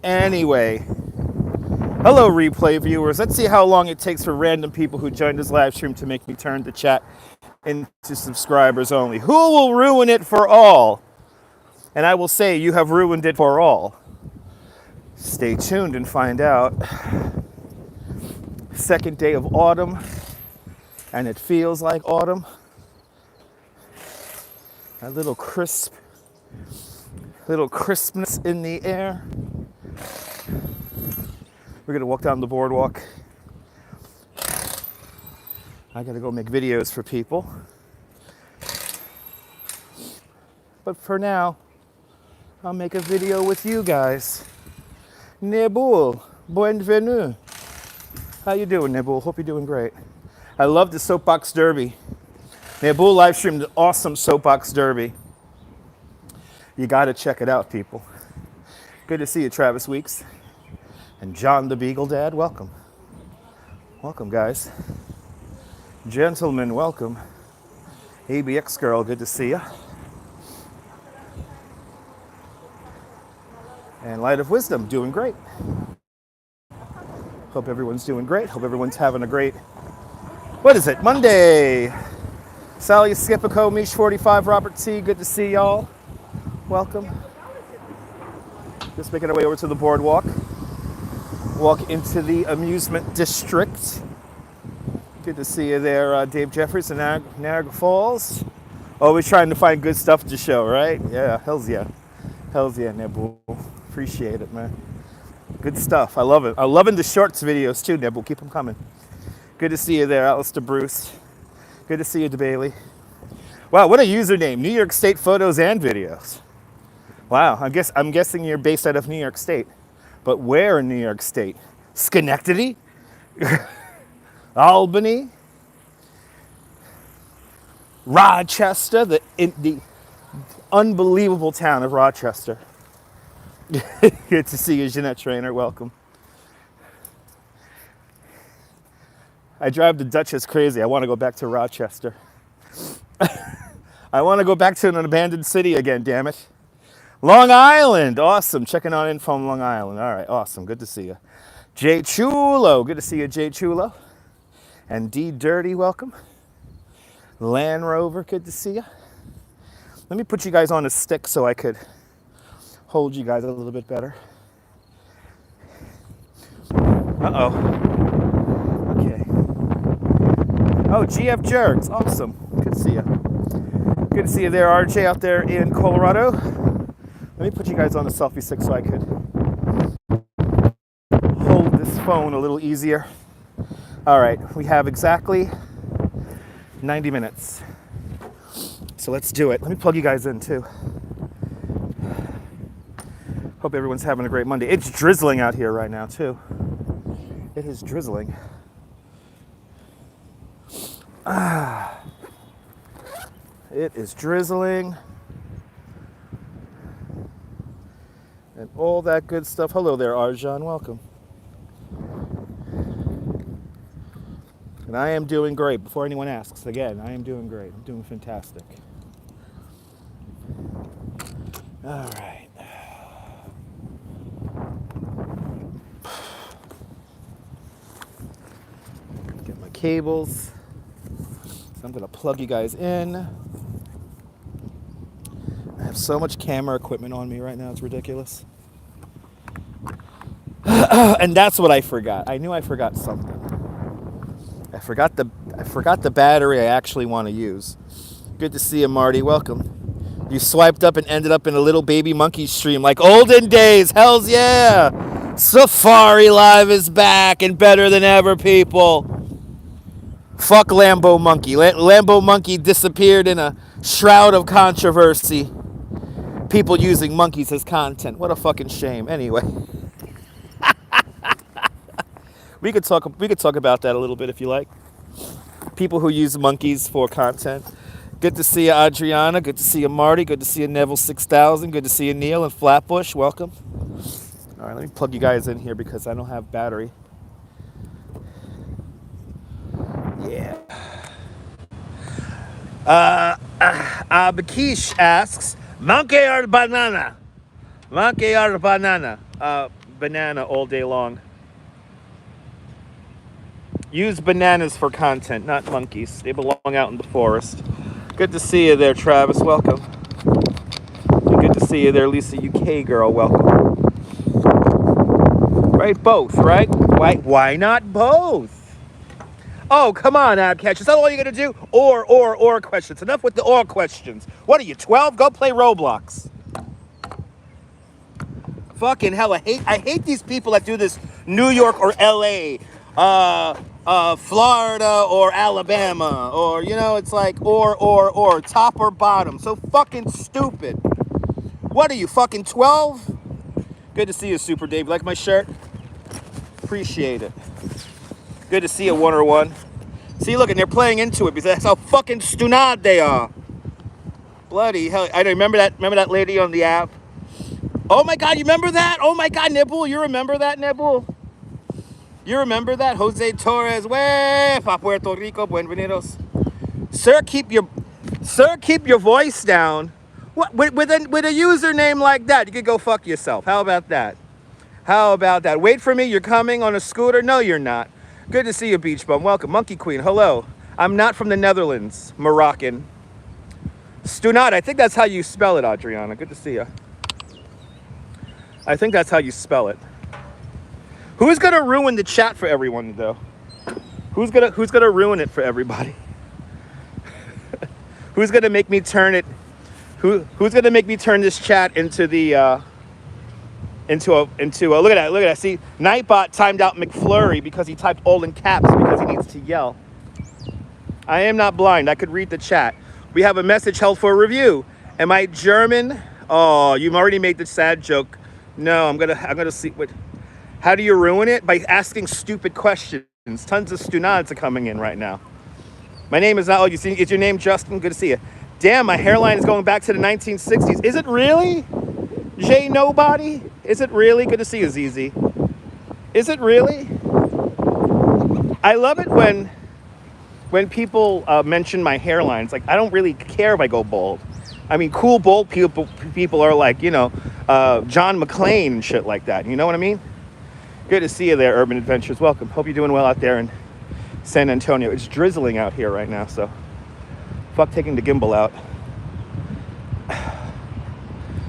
Anyway, hello replay viewers. Let's see how long it takes for random people who joined this live stream to make me turn the chat into subscribers only. Who will ruin it for all? And I will say you have ruined it for all. Stay tuned and find out. Second day of autumn, and it feels like autumn. A little crispness in the air. We're gonna walk down the boardwalk. I gotta go make videos for people. But for now, I'll make a video with you guys. Nebul, bienvenue. How you doing, Nebul? Hope you're doing great. I love the soapbox derby. Nebul live streamed an awesome soapbox derby. You gotta check it out, people. Good to see you, Travis Weeks. And John the Beagle Dad, welcome. Welcome, guys. Gentlemen, welcome. ABX Girl, good to see you. And Light of Wisdom, doing great. Hope everyone's doing great. Hope everyone's having a great, what is it, Monday. Sally Skipico, Mish45, Robert T, good to see y'all. Welcome. Just making our way over to the boardwalk. Walk into the amusement district. Good to see you there, Dave Jeffries in Niagara Falls. Always trying to find good stuff to show, right? Yeah, hells yeah. Hells yeah, Nebul. Appreciate it, man. Good stuff. I love it. I'm loving the shorts videos too, Nebul. Keep them coming. Good to see you there, Alistair Bruce. Good to see you, DeBailey. Wow, what a username. New York State photos and videos. Wow, I'm guessing you're based out of New York State. But where in New York State? Schenectady? Albany? Rochester? The unbelievable town of Rochester. Good to see you, Jeanette Trainer. Welcome. I drive the Duchess crazy. I want to go back to Rochester. I want to go back to an abandoned city again, damn it. Long Island. Awesome. Checking on in from Long Island. All right. Awesome. Good to see you. Jay Chulo. Good to see you, Jay Chulo. And D Dirty. Welcome. Land Rover. Good to see you. Let me put you guys on a stick so I could hold you guys a little bit better. Uh-oh. Okay. Oh, GF Jerks. Awesome. Good to see you. Good to see you there, RJ, out there in Colorado. Let me put you guys on a selfie stick so I could hold this phone a little easier. All right, we have exactly 90 minutes. So let's do it. Let me plug you guys in too. Hope everyone's having a great Monday. It's drizzling out here right now too. It is drizzling. It is drizzling. And all that good stuff. Hello there, Arjan. Welcome. And I am doing great. Before anyone asks, again, I am doing great. I'm doing fantastic. All right. Get my cables. So I'm going to plug you guys in. I have so much camera equipment on me right now. It's ridiculous. And that's what I forgot. I knew I forgot something. I forgot the battery I actually want to use. Good to see you, Marty. Welcome. You swiped up and ended up in a little baby monkey stream like olden days. Hells yeah. Safari Live is back and better than ever, people. Fuck Lambo Monkey. Lambo Monkey disappeared in a shroud of controversy. People using monkeys as content. What a fucking shame. Anyway. We could talk about that a little bit if you like. People who use monkeys for content. Good to see you, Adriana. Good to see you, Marty. Good to see you, Neville 6000. Good to see you, Neil and Flatbush. Welcome. All right, let me plug you guys in here because I don't have battery. Yeah. Abakish asks, monkey or banana? Monkey or banana? banana all day long. Use bananas for content, not monkeys. They belong out in the forest. Good to see you there, Travis. Welcome. And good to see you there, Lisa UK girl. Welcome. Right, both, right? Why not both? Oh, come on, Abcatch. Is that all you're going to do? Or questions. Enough with the or questions. What are you, 12? Go play Roblox. Fucking hell, I hate these people that do this New York or LA, Florida or Alabama, or, you know, it's like, or, top or bottom. So fucking stupid. What are you, fucking 12? Good to see you, Super Dave. Like my shirt? Appreciate it. Good to see you, 101. See, look, and they're playing into it because that's how fucking stunad they are. Bloody hell. I remember that lady on the app. Oh my God, you remember that? Oh my God, Nibble, you remember that, Nibble? You remember that? Jose Torres, way pa Puerto Rico, buenvenidos. Sir, keep your voice down. What, with a username like that, you could go fuck yourself. How about that? How about that? Wait for me, you're coming on a scooter? No, you're not. Good to see you, Beach Bum. Welcome. Monkey Queen, hello. I'm not from the Netherlands, Moroccan. Stunad, I think that's how you spell it, Adriana. Good to see you. I think that's how you spell it. Who's gonna ruin the chat for everyone, though? Who's gonna ruin it for everybody? Who's gonna make me turn it? Who's gonna make me turn this chat into the into a look at that. See, Nightbot timed out McFlurry because he typed all in caps because he needs to yell. I am not blind. I could read the chat. We have a message held for review. Am I German? Oh, you've already made the sad joke. No, I'm gonna see what. How do you ruin it? By asking stupid questions. Tons of stunads are coming in right now. My name is not. Oh, you see? Is your name Justin? Good to see you. Damn, my hairline is going back to the 1960s. Is it really? J Nobody? Is it really? Good to see you, ZZ. Is it really? I love it when people mention my hairline. It's like I don't really care if I go bald. I mean, cool bald people are like, you know, John McClane and shit like that. You know what I mean? Good to see you there, Urban Adventures. Welcome. Hope you're doing well out there in San Antonio. It's drizzling out here right now, so fuck taking the gimbal out.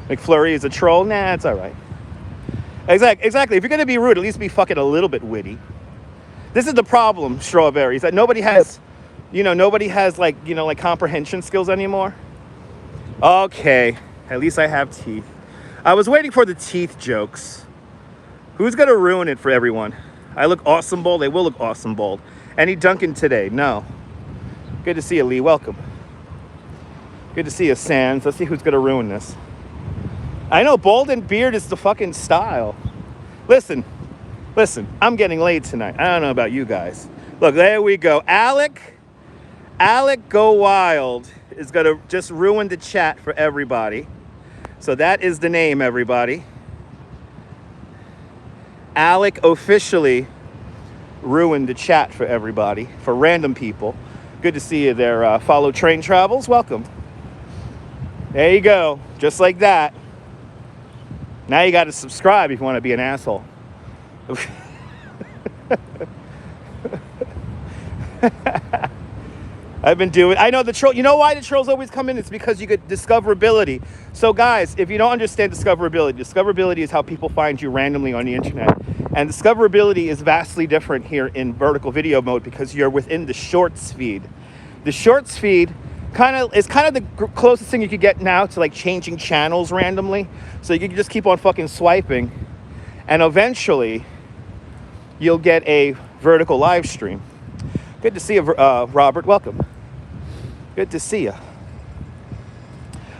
McFlurry is a troll? Nah, it's all right. Exactly. If you're going to be rude, at least be fucking a little bit witty. This is the problem, Strawberries, that nobody has like comprehension skills anymore. Okay, at least I have teeth. I was waiting for the teeth jokes. Who's gonna ruin it for everyone? I look awesome bald. They will look awesome bald. Any Duncan today? No. Good to see you, Lee. Welcome. Good to see you, Sands. Let's see who's gonna ruin this. I know bald and beard is the fucking style. Listen. I'm getting laid tonight. I don't know about you guys. Look, there we go. Alec Go Wild is going to just ruin the chat for everybody. So that is the name, everybody. Alec officially ruined the chat for everybody, for random people. Good to see you there. Follow Train Travels. Welcome. There you go. Just like that. Now you got to subscribe if you want to be an asshole. I know the troll. You know why the trolls always come in? It's because you get discoverability. So guys, if you don't understand discoverability is how people find you randomly on the internet. And discoverability is vastly different here in vertical video mode because you're within the shorts feed. The shorts feed is kind of the closest thing you could get now to like changing channels randomly. So you can just keep on fucking swiping and eventually you'll get a vertical live stream. Good to see you, Robert. Welcome. Good to see you.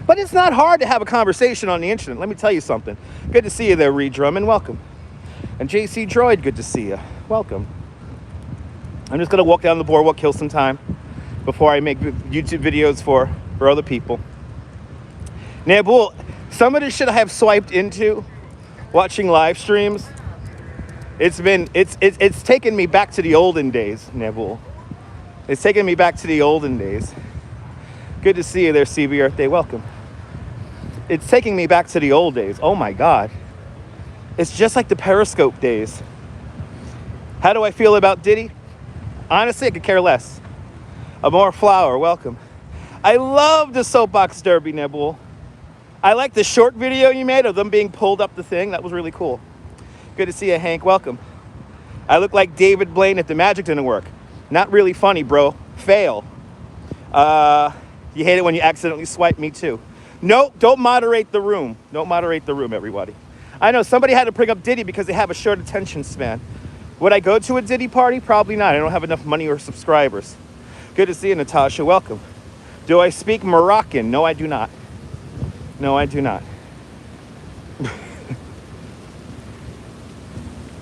But it's not hard to have a conversation on the internet. Let me tell you something. Good to see you there, Redrum, and welcome. And JC Droid, good to see you. Welcome. I'm just going to walk down the boardwalk, kill some time before I make YouTube videos for other people. Nabul, some of this shit I have swiped into watching live streams. It's taken me back to the olden days, Nabul. It's taken me back to the olden days. Good to see you there, CB Earth Day. Welcome. It's taking me back to the old days. Oh my God. It's just like the Periscope days. How do I feel about Diddy? Honestly, I could care less. Amore Flower, welcome. I love the soapbox derby, Nibble. I like the short video you made of them being pulled up the thing. That was really cool. Good to see you, Hank. Welcome. I look like David Blaine if the magic didn't work. Not really funny, bro. Fail. You hate it when you accidentally swipe me too. No, don't moderate the room. Don't moderate the room, everybody. I know somebody had to bring up Diddy because they have a short attention span. Would I go to a Diddy party? Probably not. I don't have enough money or subscribers. Good to see you, Natasha. Welcome. Do I speak Moroccan? No, I do not. No, I do not.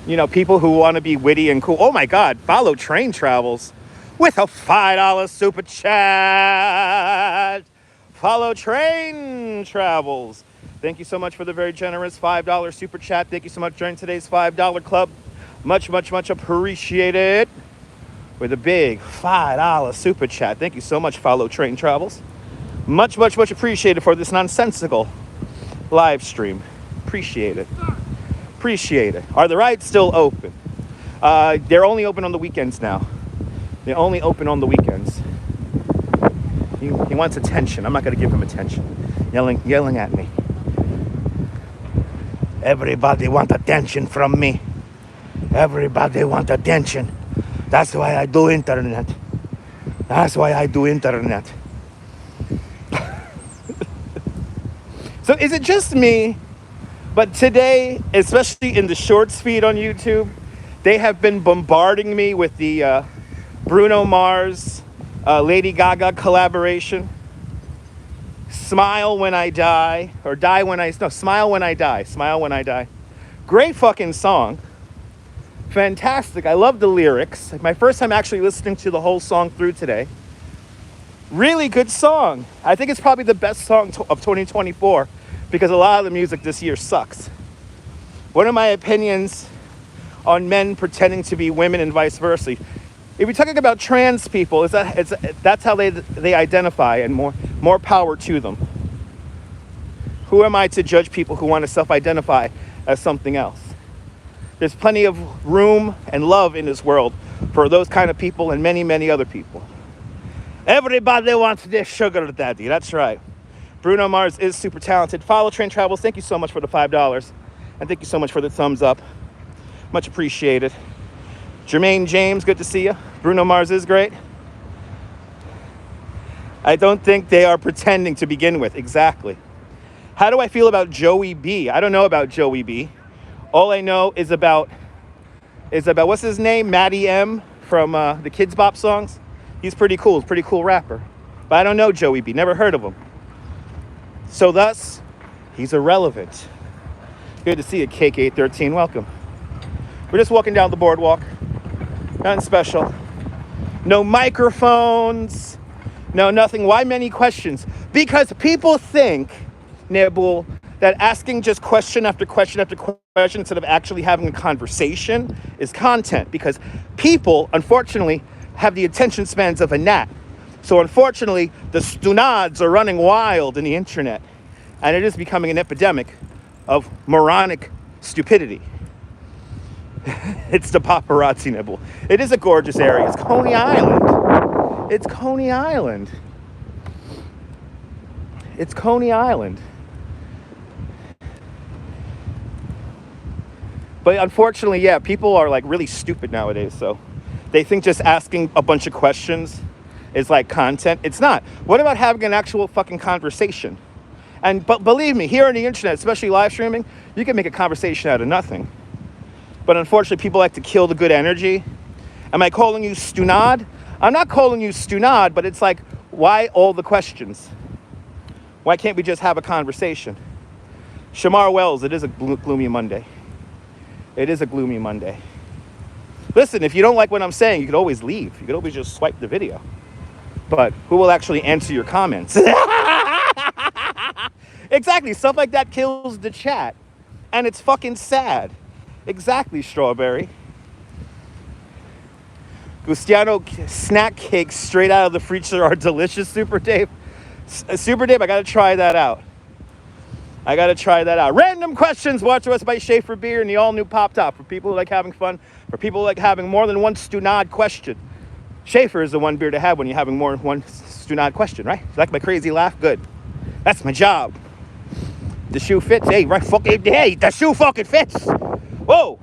You know, people who want to be witty and cool. Oh my God, follow Train Travels with a $5 super chat. Follow Train Travels. Thank you so much for the very generous $5 super chat. Thank you so much for joining today's $5 club. Much, much, much appreciated. With a big $5 super chat. Thank you so much, Follow Train Travels. Much, much, much appreciated for this nonsensical live stream. Appreciate it. Appreciate it. Are the rides still open? They're only open on the weekends now. They're only open on the weekends. He wants attention. I'm not going to give him attention. Yelling at me. Everybody want attention from me. Everybody want attention. That's why I do internet. That's why I do internet. So is it just me? But today, especially in the shorts feed on YouTube, they have been bombarding me with the Bruno Mars, Lady Gaga collaboration. Smile when I die, or die when I, no, smile when I die, smile when I die. Great fucking song. Fantastic. I love the lyrics. My first time actually listening to the whole song through today. Really good song. I think it's probably the best song of 2024 because a lot of the music this year sucks. One of my opinions on men pretending to be women and vice versa. If you're talking about trans people, that's how they identify, and more power to them. Who am I to judge people who want to self-identify as something else? There's plenty of room and love in this world for those kind of people and many, many other people. Everybody wants their sugar daddy. That's right. Bruno Mars is super talented. Follow Train Travels. Thank you so much for the $5. And thank you so much for the thumbs up. Much appreciated. Jermaine James, good to see you. Bruno Mars is great. I don't think they are pretending to begin with. Exactly. How do I feel about Joey B? I don't know about Joey B. All I know is about what's his name? Matty M from the Kids Bop songs. He's pretty cool. He's a pretty cool rapper. But I don't know Joey B. Never heard of him. So thus, he's irrelevant. Good to see you, Cake813. Welcome. We're just walking down the boardwalk. Nothing special. No microphones. No nothing. Why many questions? Because people think, Nibble, that asking just question after question after question instead of actually having a conversation is content. Because people, unfortunately, have the attention spans of a gnat. So unfortunately, the stunads are running wild in the internet. And it is becoming an epidemic of moronic stupidity. It's the paparazzi, Nibble. It is a gorgeous area. It's Coney Island. It's Coney Island. It's Coney Island. But unfortunately, yeah, people are like really stupid nowadays. So they think just asking a bunch of questions is like content. It's not. What about having an actual fucking conversation? But believe me, here on the internet, especially live streaming, you can make a conversation out of nothing. But unfortunately, people like to kill the good energy. Am I calling you stunad? I'm not calling you stunad, but it's like, why all the questions? Why can't we just have a conversation? Shamar Wells, it is a gloomy Monday. It is a gloomy Monday. Listen, if you don't like what I'm saying, you could always leave. You could always just swipe the video. But who will actually answer your comments? Exactly, stuff like that kills the chat. And it's fucking sad. Exactly, Strawberry. Gustiano snack cakes straight out of the freezer are delicious, Super Dave. Super Dave, I gotta try that out. I got to try that out. Random questions brought to us by Schaefer Beer and the all-new Pop Top. For people who like having fun, for people who like having more than one stunad question. Schaefer is the one beer to have when you're having more than one stunad question, right? You like my crazy laugh? Good. That's my job. The shoe fits. Hey, right, hey, the shoe fucking fits. Whoa.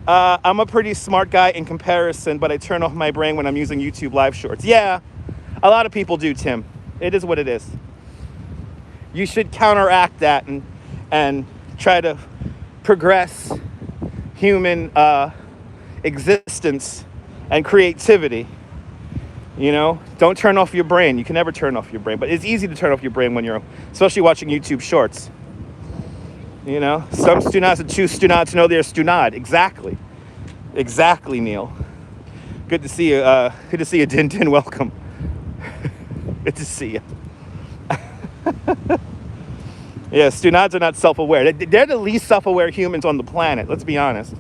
I'm a pretty smart guy in comparison, but I turn off my brain when I'm using YouTube live shorts. Yeah, a lot of people do, Tim. It is what it is. You should counteract that and try to progress human existence and creativity. You know, don't turn off your brain. You can never turn off your brain, but it's easy to turn off your brain when you're, especially watching YouTube shorts. You know, some stunads and choose stunads know they're stunad. Exactly. Exactly, Neil. Good to see you. Good to see you, Din Din. Welcome. Good to see you. Yeah, stunads are not self-aware. They're the least self-aware humans on the planet. Let's be honest.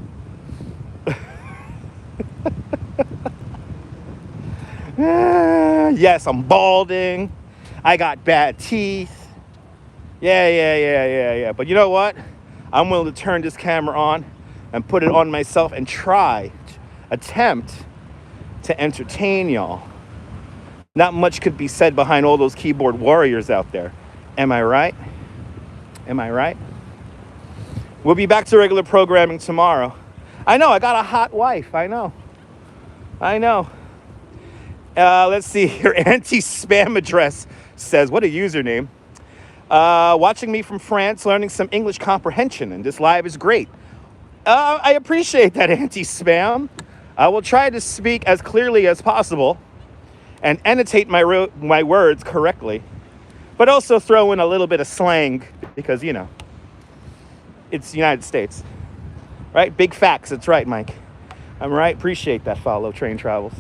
Yes, I'm balding. I got bad teeth. Yeah. But you know what? I'm willing to turn this camera on and put it on myself and attempt to entertain y'all. Not much could be said behind all those keyboard warriors out there. Am I right? Am I right? We'll be back to regular programming tomorrow. I know, I got a hot wife. I know. Let's see. Your anti-spam address says, what a username. Watching me from France, learning some English comprehension, and this live is great. I appreciate that, anti-spam. I will try to speak as clearly as possible and annotate my words correctly, but also throw in a little bit of slang because, you know, it's the United States, right? Big facts. That's right, Mike. I'm right. Appreciate that follow, Train Travels.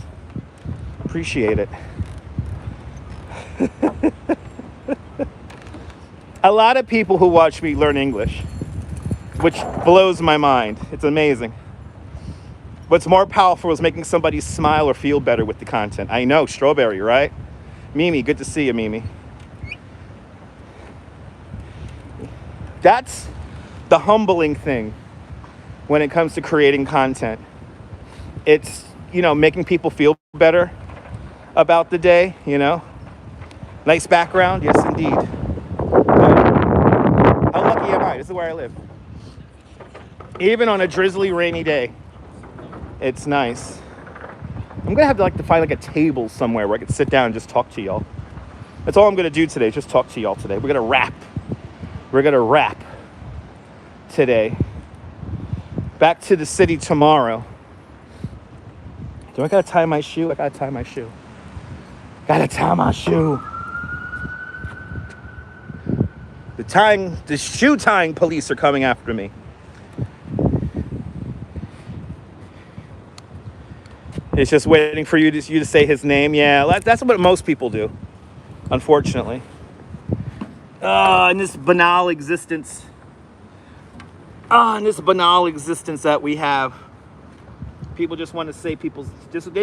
Appreciate it. A lot of people who watch me learn English, which blows my mind. It's amazing. What's more powerful is making somebody smile or feel better with the content. I know, Strawberry, right? Mimi, good to see you, Mimi. That's the humbling thing when it comes to creating content. It's, you know, making people feel better about the day, you know. Nice background, yes, indeed. How lucky am I? This is where I live. Even on a drizzly, rainy day, it's nice. I'm gonna have to find a table somewhere where I can sit down and just talk to y'all. That's all I'm gonna do today, just talk to y'all today. We're gonna rap today. Back to the city tomorrow. Do I gotta tie my shoe? I gotta tie my shoe. The shoe tying police are coming after me. It's just waiting for you to say his name. Yeah, that's what most people do, unfortunately. In this banal existence that we have, people just want to say they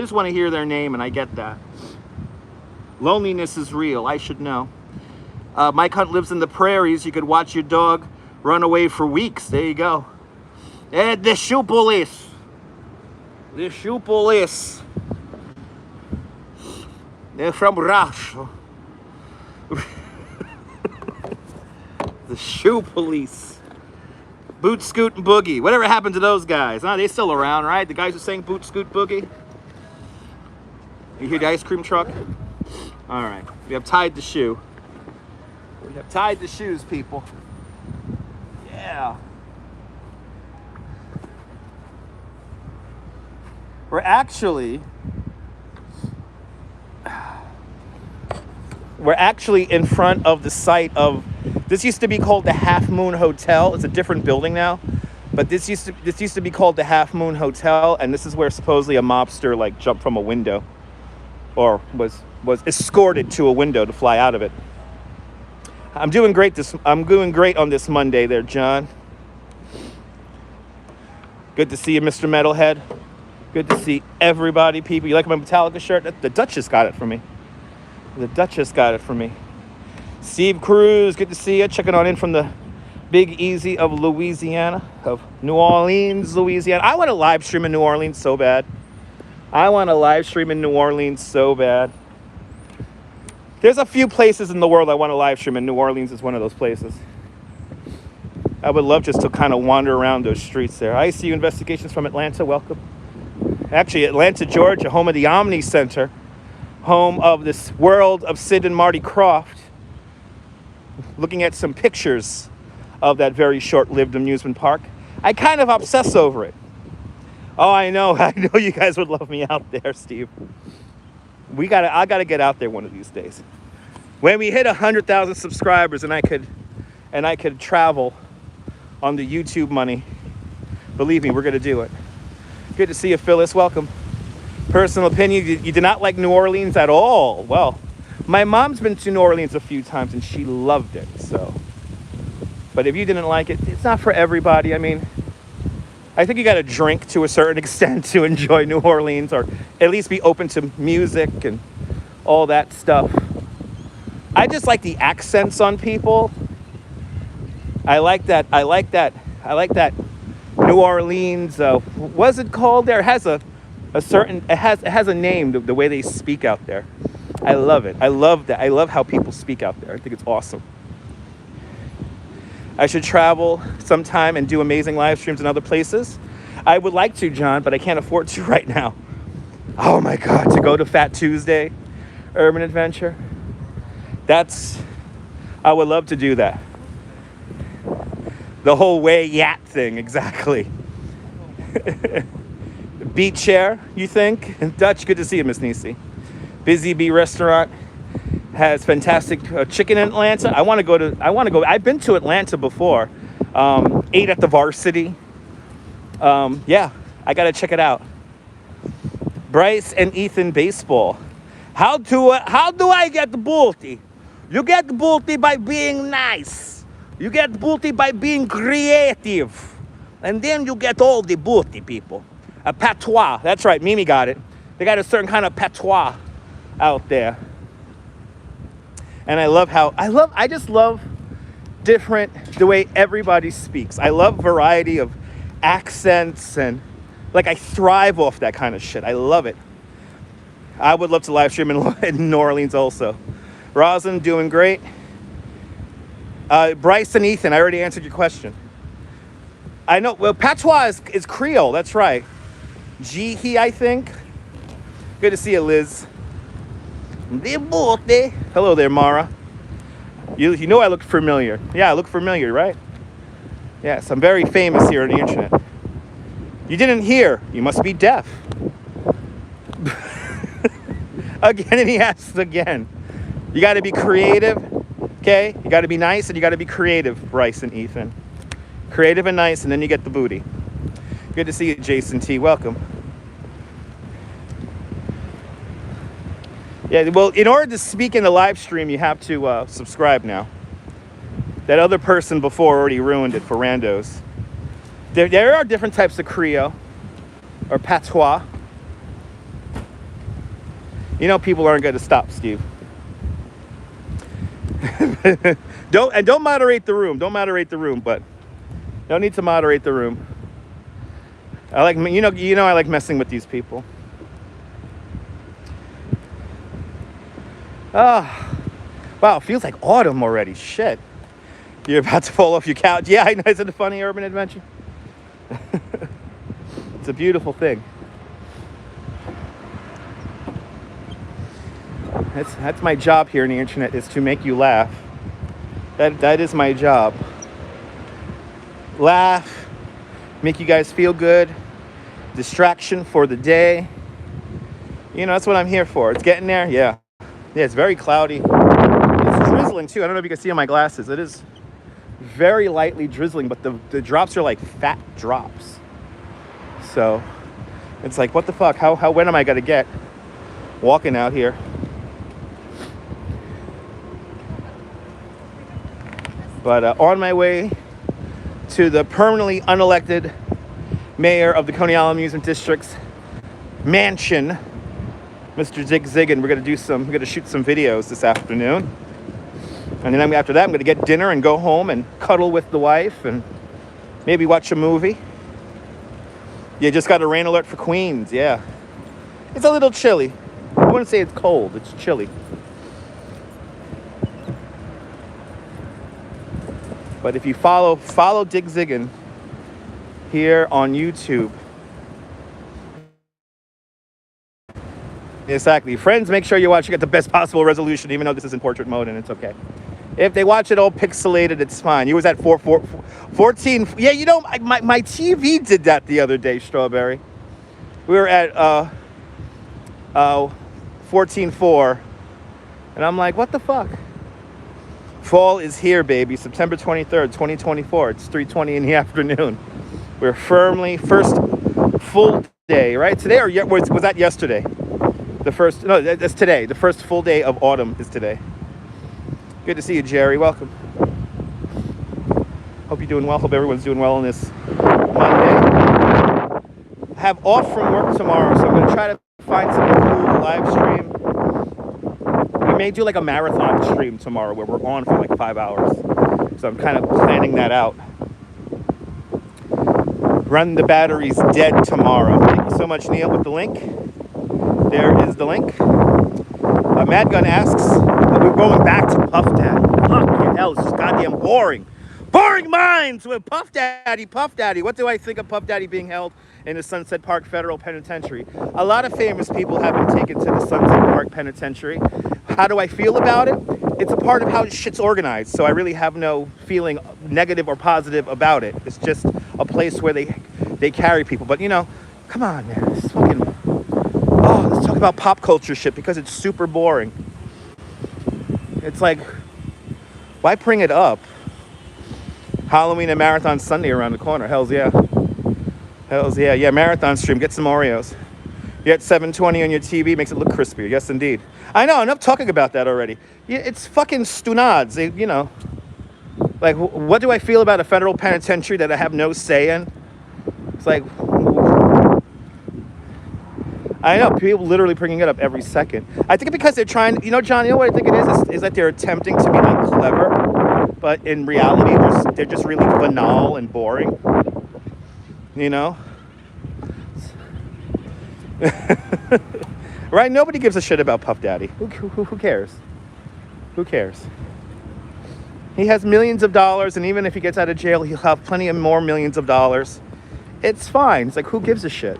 just want to hear their name, and I get that. Loneliness is real. I should know. Mike Hunt lives in the prairies. You could watch your dog run away for weeks. There you go. And the shoe police. They're from Russia. The shoe police. Boot, Scoot, and Boogie. Whatever happened to those guys? Huh? They still around, right? The guys who sang Boot, Scoot, Boogie. You hear the ice cream truck? All right. We have tied the shoe. We have tied the shoes, people. Yeah. We're actually in front of the site of, this used to be called the Half Moon Hotel. It's a different building now, but this used to be called the Half Moon Hotel, and this is where supposedly a mobster jumped from a window, or was escorted to a window to fly out of it. I'm doing great on this Monday there, John. Good to see you, Mr. Metalhead. Good to see everybody, people. You like my Metallica shirt? The Duchess got it for me. The Duchess got it for me. Steve Cruz, good to see you. Checking on in from the Big Easy of Louisiana, of New Orleans, Louisiana. I want to live stream in New Orleans so bad. There's a few places in the world I want to live stream, and New Orleans is one of those places. I would love just to kind of wander around those streets there. ICU Investigations from Atlanta, welcome. Actually, Atlanta, Georgia, home of the Omni Center, home of this World of Sid and Marty Krofft. Looking at some pictures of that very short-lived amusement park. I kind of obsess over it. Oh, I know you guys would love me out there, Steve. I gotta get out there one of these days. When we hit 100,000 subscribers and I could travel on the YouTube money, believe me, we're gonna do it. Good to see you, Phyllis. Welcome. Personal opinion, you did not like New Orleans at all. Well, my mom's been to New Orleans a few times and she loved it, so. But if you didn't like it, it's not for everybody. I mean, I think you got to drink to a certain extent to enjoy New Orleans, or at least be open to music and all that stuff. I just like the accents on people. I like that New Orleans, what's it called there? It has it has a name, the way they speak out there. I love it. I love that. I love how people speak out there. I think it's awesome. I should travel sometime and do amazing live streams in other places. I would like to, John, but I can't afford to right now. Oh my God, to go to Fat Tuesday, Urban Adventure. I would love to do that. The whole way yat thing, exactly. Beach chair, you think? Dutch, good to see you, Miss Nisi. Busy Bee Restaurant has fantastic chicken in Atlanta. I want to go. I've been to Atlanta before. Ate at the Varsity. Yeah, I got to check it out. Bryce and Ethan baseball. How do I get the booty? You get the booty by being nice. You get the booty by being creative. And then you get all the booty, people. A patois. That's right, Mimi got it. They got a certain kind of patois out there. And I just love the way everybody speaks. I love variety of accents, and I thrive off that kind of shit. I love it. I would love to live stream in New Orleans also. Rosin, doing great. Bryce and Ethan, I already answered your question. I know, well, patois is Creole, that's right. Jihi, I think. Good to see you, Liz. Hello there, Mara. You know I look familiar. Yeah, I look familiar, right? Yes, I'm very famous here on the internet. You didn't hear. You must be deaf. Again, and he asks again. You got to be creative, okay? You got to be nice, and you got to be creative, Bryce and Ethan. Creative and nice, and then you get the booty. Good to see you, Jason T. Welcome. Yeah, well, in order to speak in the live stream, you have to subscribe now. That other person before already ruined it for randos. There are different types of Creole or patois. You know people aren't going to stop, Steve. Don't moderate the room. Don't moderate the room, but no need to moderate the room. I like I like messing with these people. Oh, wow, it feels like autumn already. Shit. You're about to fall off your couch. Yeah, I know. Isn't it a funny urban adventure? It's a beautiful thing. That's my job here on the internet, is to make you laugh. That is my job. Laugh, make you guys feel good, distraction for the day. You know, that's what I'm here for. It's getting there, yeah. Yeah, it's very cloudy. It's drizzling too. I don't know if you can see on my glasses. It is very lightly drizzling, but the drops are like fat drops. So it's like, what the fuck? When am I gonna get walking out here? But on my way to the permanently unelected mayor of the Coney Island Amusement District's mansion Mr. Zig Zig, and we're gonna shoot some videos this afternoon. And then after that, I'm gonna get dinner and go home and cuddle with the wife and maybe watch a movie. You just got a rain alert for Queens, yeah. It's a little chilly. I wouldn't say it's cold, it's chilly. But if you follow Dig Ziggin here on YouTube. Exactly. Friends, make sure you watch. You get the best possible resolution, even though this is in portrait mode, and it's okay. If they watch it all pixelated, it's fine. You was at 14. Yeah, you know, my TV did that the other day, Strawberry. We were at 14.4, and I'm like, what the fuck? Fall is here, baby. September 23rd, 2024. It's 3:20 in the afternoon. We're firmly first full day, right? Today or was that yesterday? That's today. The first full day of autumn is today. Good to see you, Jerry. Welcome. Hope you're doing well. Hope everyone's doing well on this Monday. I have off from work tomorrow, so I'm going to try to find some cool live stream. We may do like a marathon stream tomorrow where we're on for like 5 hours. So I'm kind of planning that out. Run the batteries dead tomorrow. Thank you so much, Neil, with the link. There is the link. Mad Gun asks, we're going back to Puff Daddy. Fucking hell, this is goddamn boring. Boring minds with Puff Daddy, Puff Daddy. What do I think of Puff Daddy being held in the Sunset Park Federal Penitentiary? A lot of famous people have been taken to the Sunset Park Penitentiary. How do I feel about it? It's a part of how shit's organized, so I really have no feeling negative or positive about it. It's just a place where they carry people. But, you know, come on, man. This is fucking... Oh, let's talk about pop culture shit because it's super boring. It's like, why bring it up? Halloween and Marathon Sunday around the corner. Hells yeah. Hells yeah. Yeah, marathon stream. Get some Oreos. You at 720 on your TV makes it look crispier. Yes, indeed. I know. Enough talking about that already. Yeah, it's fucking stunads. You know. Like, what do I feel about a federal penitentiary that I have no say in? It's like... I know, people literally bringing it up every second. I think because they're trying, you know, John, you know what I think it is that they're attempting to be like clever, but in reality, they're just really banal and boring, you know? Right? Nobody gives a shit about Puff Daddy. Who cares? Who cares? He has millions of dollars, and even if he gets out of jail, he'll have plenty of more millions of dollars. It's fine. It's like, who gives a shit?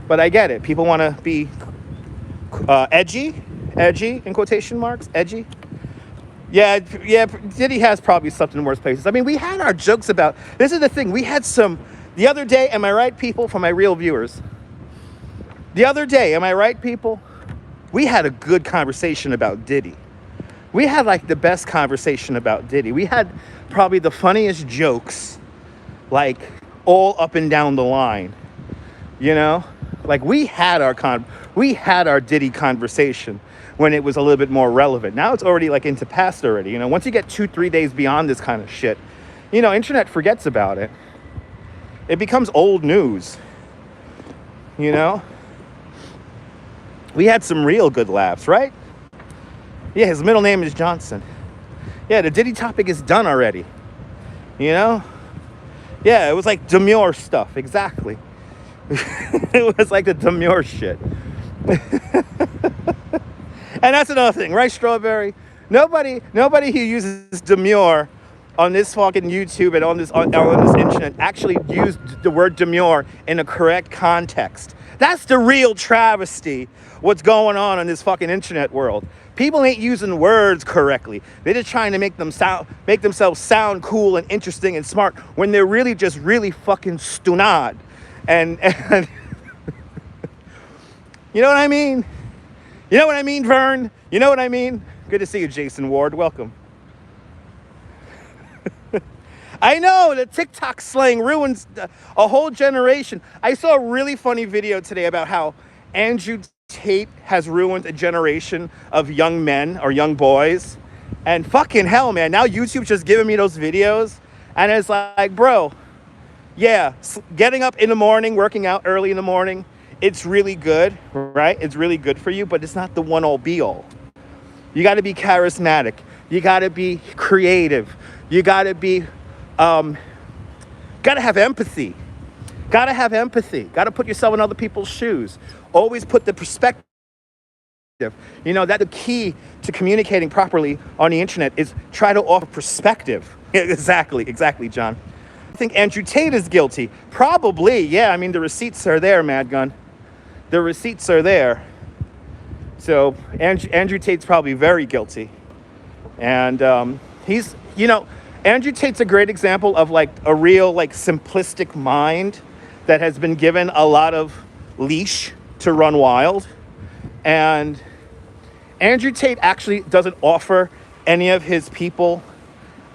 But I get it. People want to be edgy in quotation marks, edgy. Yeah. Diddy has probably slept in worse places. I mean, we had our jokes about. This is the thing. We had some the other day. Am I right, people? For my real viewers. The other day, am I right, people? We had a good conversation about Diddy. We had like the best conversation about Diddy. We had probably the funniest jokes, like all up and down the line. You know. Like we had our Diddy conversation when it was a little bit more relevant. Now it's already like into past already. You know, once you get 2-3 days beyond this kind of shit, you know, internet forgets about it. It becomes old news. You know, we had some real good laughs, right? Yeah, his middle name is Johnson. Yeah, the Diddy topic is done already. You know, yeah, it was like demure stuff, exactly. It was like the demure shit. And that's another thing, right, Strawberry? Nobody who uses demure on this fucking YouTube and on this internet actually used the word demure in a correct context. That's the real travesty, what's going on in this fucking internet world. People ain't using words correctly. They're just trying to make themselves sound cool and interesting and smart when they're really just really fucking stunad. And you know what I mean? You know what I mean, Vern? You know what I mean? Good to see you, Jason Ward. Welcome. I know, the TikTok slang ruins a whole generation. I saw a really funny video today about how Andrew Tate has ruined a generation of young men or young boys. And fucking hell, man. Now YouTube's just giving me those videos. And it's like, bro... Yeah, getting up in the morning, working out early in the morning it's really good, right? It's really good for you, but it's not the one all be all. You got to be charismatic. You got to be creative. You got to be, got to have empathy. Got to have empathy. Got to put yourself in other people's shoes. Always put the perspective. You know, that the key to communicating properly on the internet is try to offer perspective. Exactly, John. I think Andrew Tate is guilty. Probably, yeah. I mean, the receipts are there, Mad Gun. The receipts are there. So Andrew Tate's probably very guilty. And he's, you know, Andrew Tate's a great example of like a real like simplistic mind that has been given a lot of leash to run wild. And Andrew Tate actually doesn't offer any of his people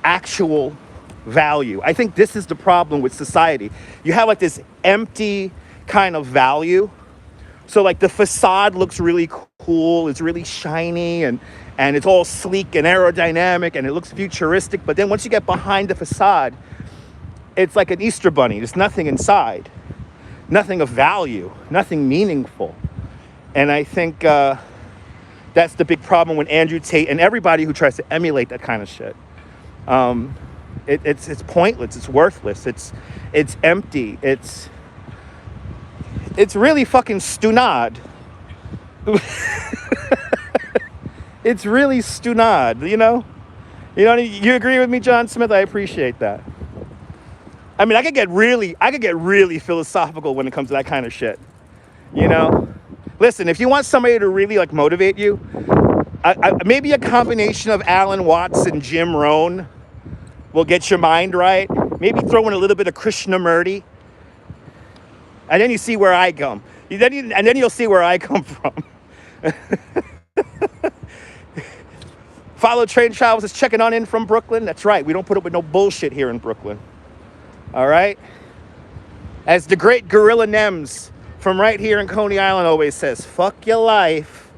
actual value. I think this is the problem with society. You have like this empty kind of value. So like the facade looks really cool, it's really shiny and it's all sleek and aerodynamic and it looks futuristic. But then once you get behind the facade, it's like an Easter bunny. There's nothing inside, nothing of value, nothing meaningful. And I think that's the big problem with Andrew Tate and everybody who tries to emulate that kind of shit. It's pointless. It's worthless. It's empty. It's really fucking stunad. It's really stunad, you know? You agree with me, John Smith? I appreciate that. I mean, I could get really philosophical when it comes to that kind of shit. You know? Listen, if you want somebody to really like motivate you, maybe a combination of Alan Watts and Jim Rohn will get your mind right. Maybe throw in a little bit of Krishnamurti. And then you see where I come. And then you'll see where I come from. Follow Train Travels is checking on in from Brooklyn. That's right. We don't put up with no bullshit here in Brooklyn. All right? As the great Gorilla Nems from right here in Coney Island always says, fuck your life.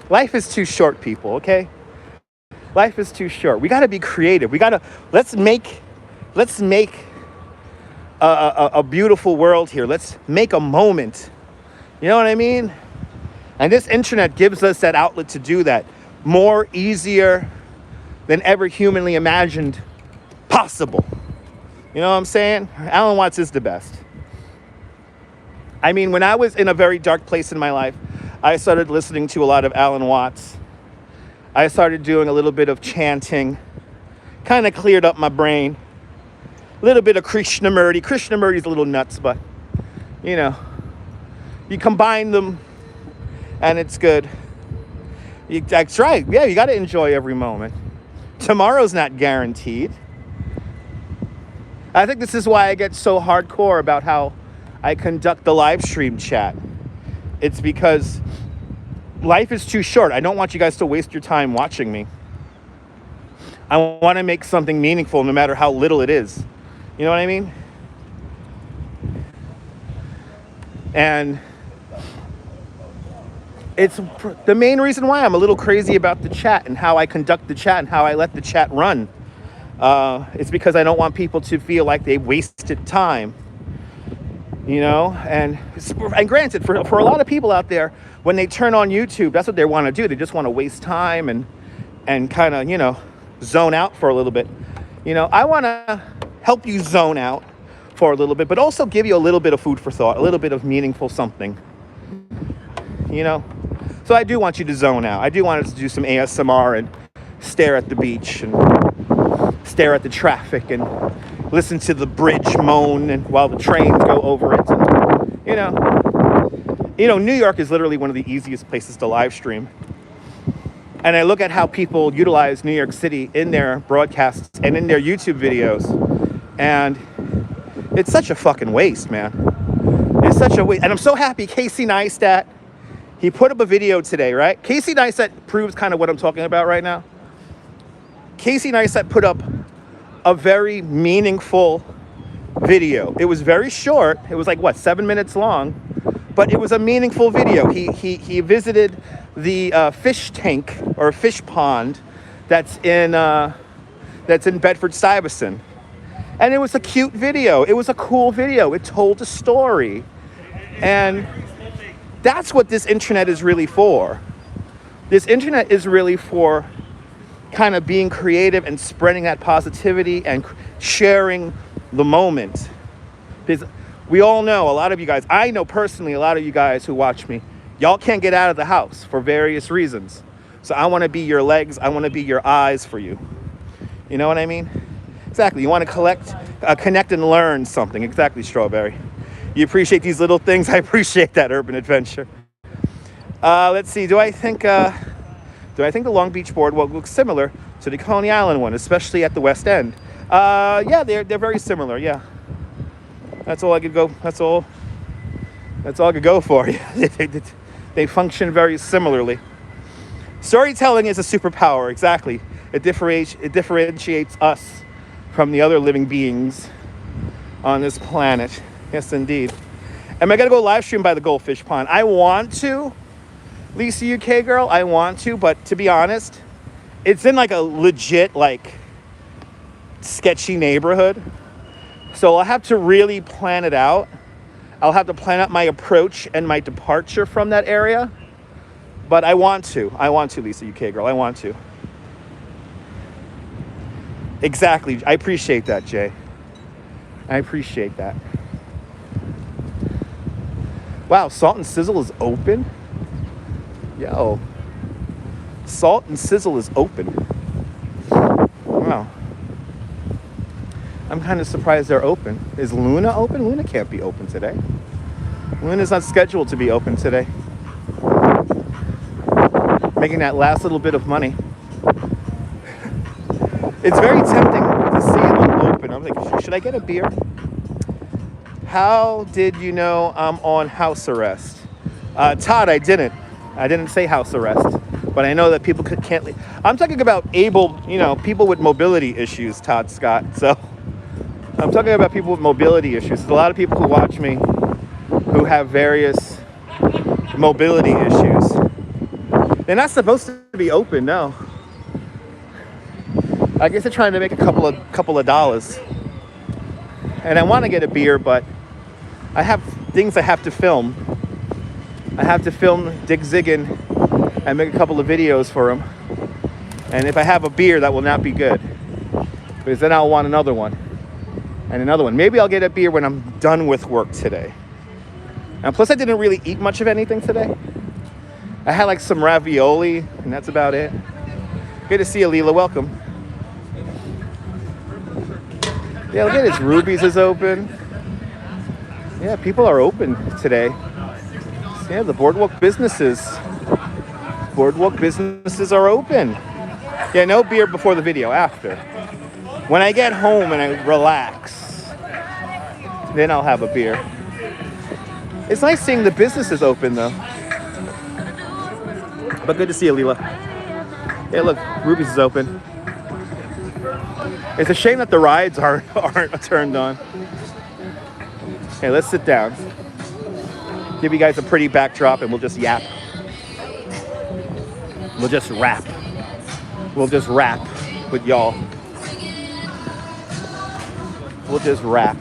Life is too short, people, okay? Life is too short. We got to be creative. Let's make a beautiful world here. Let's make a moment. You know what I mean? And this internet gives us that outlet to do that. More easier than ever humanly imagined possible. You know what I'm saying? Alan Watts is the best. I mean, when I was in a very dark place in my life, I started listening to a lot of Alan Watts. I started doing a little bit of chanting. Kind of cleared up my brain. A little bit of Krishnamurti. Krishnamurti's a little nuts, but, you know, you combine them and it's good. That's right. Yeah, you got to enjoy every moment. Tomorrow's not guaranteed. I think this is why I get so hardcore about how I conduct the live stream chat. It's because life is too short. I don't want you guys to waste your time watching me. I want to make something meaningful no matter how little it is. You know what I mean? And it's the main reason why I'm a little crazy about the chat and how I conduct the chat and how I let the chat run. It's because I don't want people to feel like they wasted time. You know, and granted, for a lot of people out there, when they turn on YouTube, that's what they want to do. They just want to waste time and kind of, you know, zone out for a little bit. You know, I want to help you zone out for a little bit, but also give you a little bit of food for thought, a little bit of meaningful something. You know, so I do want you to zone out. I do want us to do some ASMR and stare at the beach and stare at the traffic and listen to the bridge moan and while the trains go over it. And, you know, New York is literally one of the easiest places to live stream. And I look at how people utilize New York City in their broadcasts and in their YouTube videos. And it's such a fucking waste, man. It's such a waste. And I'm so happy Casey Neistat, he put up a video today, right? Casey Neistat proves kind of what I'm talking about right now. Casey Neistat put up a very meaningful video. It was very short. It was like, what, 7 minutes long? But it was a meaningful video. He visited the fish tank or fish pond that's in Bedford-Stuyvesant. And it was a cute video. It was a cool video. It told a story. And that's what this internet is really for. This internet is really for kind of being creative and spreading that positivity and sharing the moment. Because we all know, a lot of you guys, I know personally a lot of you guys who watch me, y'all can't get out of the house for various reasons. So I want to be your legs. I want to be your eyes for you. You know what I mean? Exactly. You want to connect and learn something. Exactly, Strawberry. You appreciate these little things. I appreciate that urban adventure. Let's see. Do I think the Long Beach Boardwalk looks similar to the Coney Island one, especially at the West End? Yeah, they're very similar. Yeah. That's all I could go. That's all I could go for. They function very similarly. Storytelling is a superpower. Exactly. It differentiates us from the other living beings on this planet. Yes, indeed. Am I gonna go live stream by the goldfish pond? I want to, Lisa UK girl. I want to, but to be honest, it's in like a legit like sketchy neighborhood. So I'll have to really plan it out. I'll have to plan out my approach and my departure from that area. But I want to, Lisa UK girl. I want to. Exactly. I appreciate that, Jay. I appreciate that. Wow, Salt and Sizzle is open? Yo. Salt and Sizzle is open. Wow. I'm kind of surprised they're open. Is Luna open? Luna can't be open today. Luna's not scheduled to be open today. Making that last little bit of money. It's very tempting to see them open. I'm like, should I get a beer? How did you know I'm on house arrest? Todd, I didn't say house arrest, but I know that people can't leave. I'm talking about people with mobility issues, Todd Scott. So I'm talking about people with mobility issues. There's a lot of people who watch me who have various mobility issues. They're not supposed to be open, no. I guess they're trying to make a couple of dollars. And I want to get a beer, but I have things I have to film. I have to film Dick Ziggin and make a couple of videos for him. And if I have a beer, that will not be good. Because then I'll want another one. And another one. Maybe I'll get a beer when I'm done with work today. And plus I didn't really eat much of anything today. I had like some ravioli, and that's about it. Good to see you, Leela. Welcome. Yeah, look at this. Ruby's is open. Yeah, people are open today. Yeah, the Boardwalk businesses are open. Yeah, no beer before the video, after. When I get home and I relax, then I'll have a beer. It's nice seeing the businesses open, though. But good to see you, Leela. Yeah, look, Ruby's is open. It's a shame that the rides aren't turned on. Okay, let's sit down. Give you guys a pretty backdrop and we'll just yap. We'll just rap. We'll just rap with y'all. We'll just rap.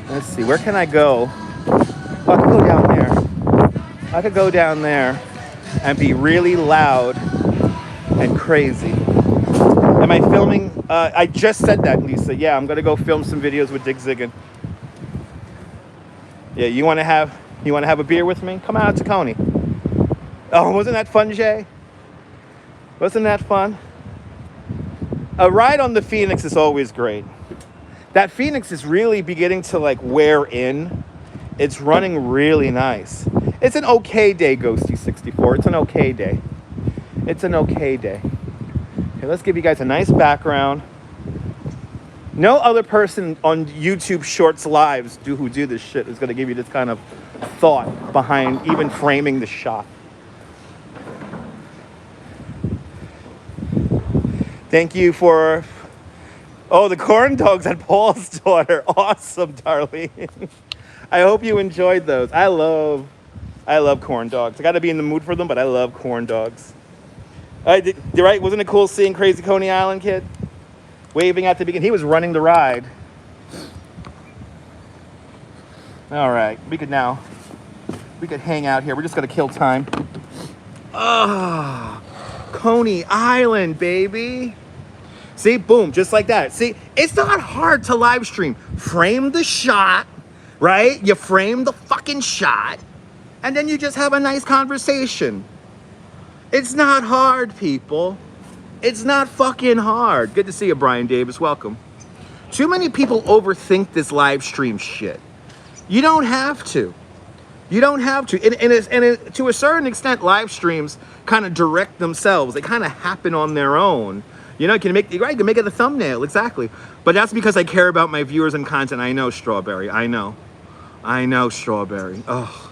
Let's see, where can I go? Oh, I could go down there. I could go down there and be really loud and crazy. Am I filming? I just said that, Lisa. Yeah, I'm gonna go film some videos with Dick Ziggin. Yeah, you wanna have a beer with me? Come out to Coney. Oh, wasn't that fun, Jay? Wasn't that fun? A ride on the Phoenix is always great. That Phoenix is really beginning to like wear in. It's running really nice. It's an okay day, Ghosty64. It's an okay day. It's an okay day. Okay, let's give you guys a nice background. No other person on YouTube Shorts lives who do this shit is going to give you this kind of thought behind even framing the shot. Thank you for... Oh, the corn dogs at Paul's daughter. Awesome, darling. I hope you enjoyed those. I love corn dogs. I got to be in the mood for them, but I love corn dogs. Right? Wasn't it cool seeing Crazy Coney Island, kid? waving at the beginning. He was running the ride. All right, we could hang out here. We're just gonna kill time. Ah, Coney Island, baby. See, boom, just like that. See, it's not hard to live stream. Frame the shot, right? You frame the fucking shot, and then you just have a nice conversation. It's not hard, people. It's not fucking hard. Good to see you, Brian Davis. Welcome. Too many people overthink this live stream shit. You don't have to. You don't have to. And to a certain extent, live streams kind of direct themselves. They kind of happen on their own. You know, you can make it a thumbnail, exactly. But that's because I care about my viewers and content. I know, Strawberry. I know, Strawberry. Oh,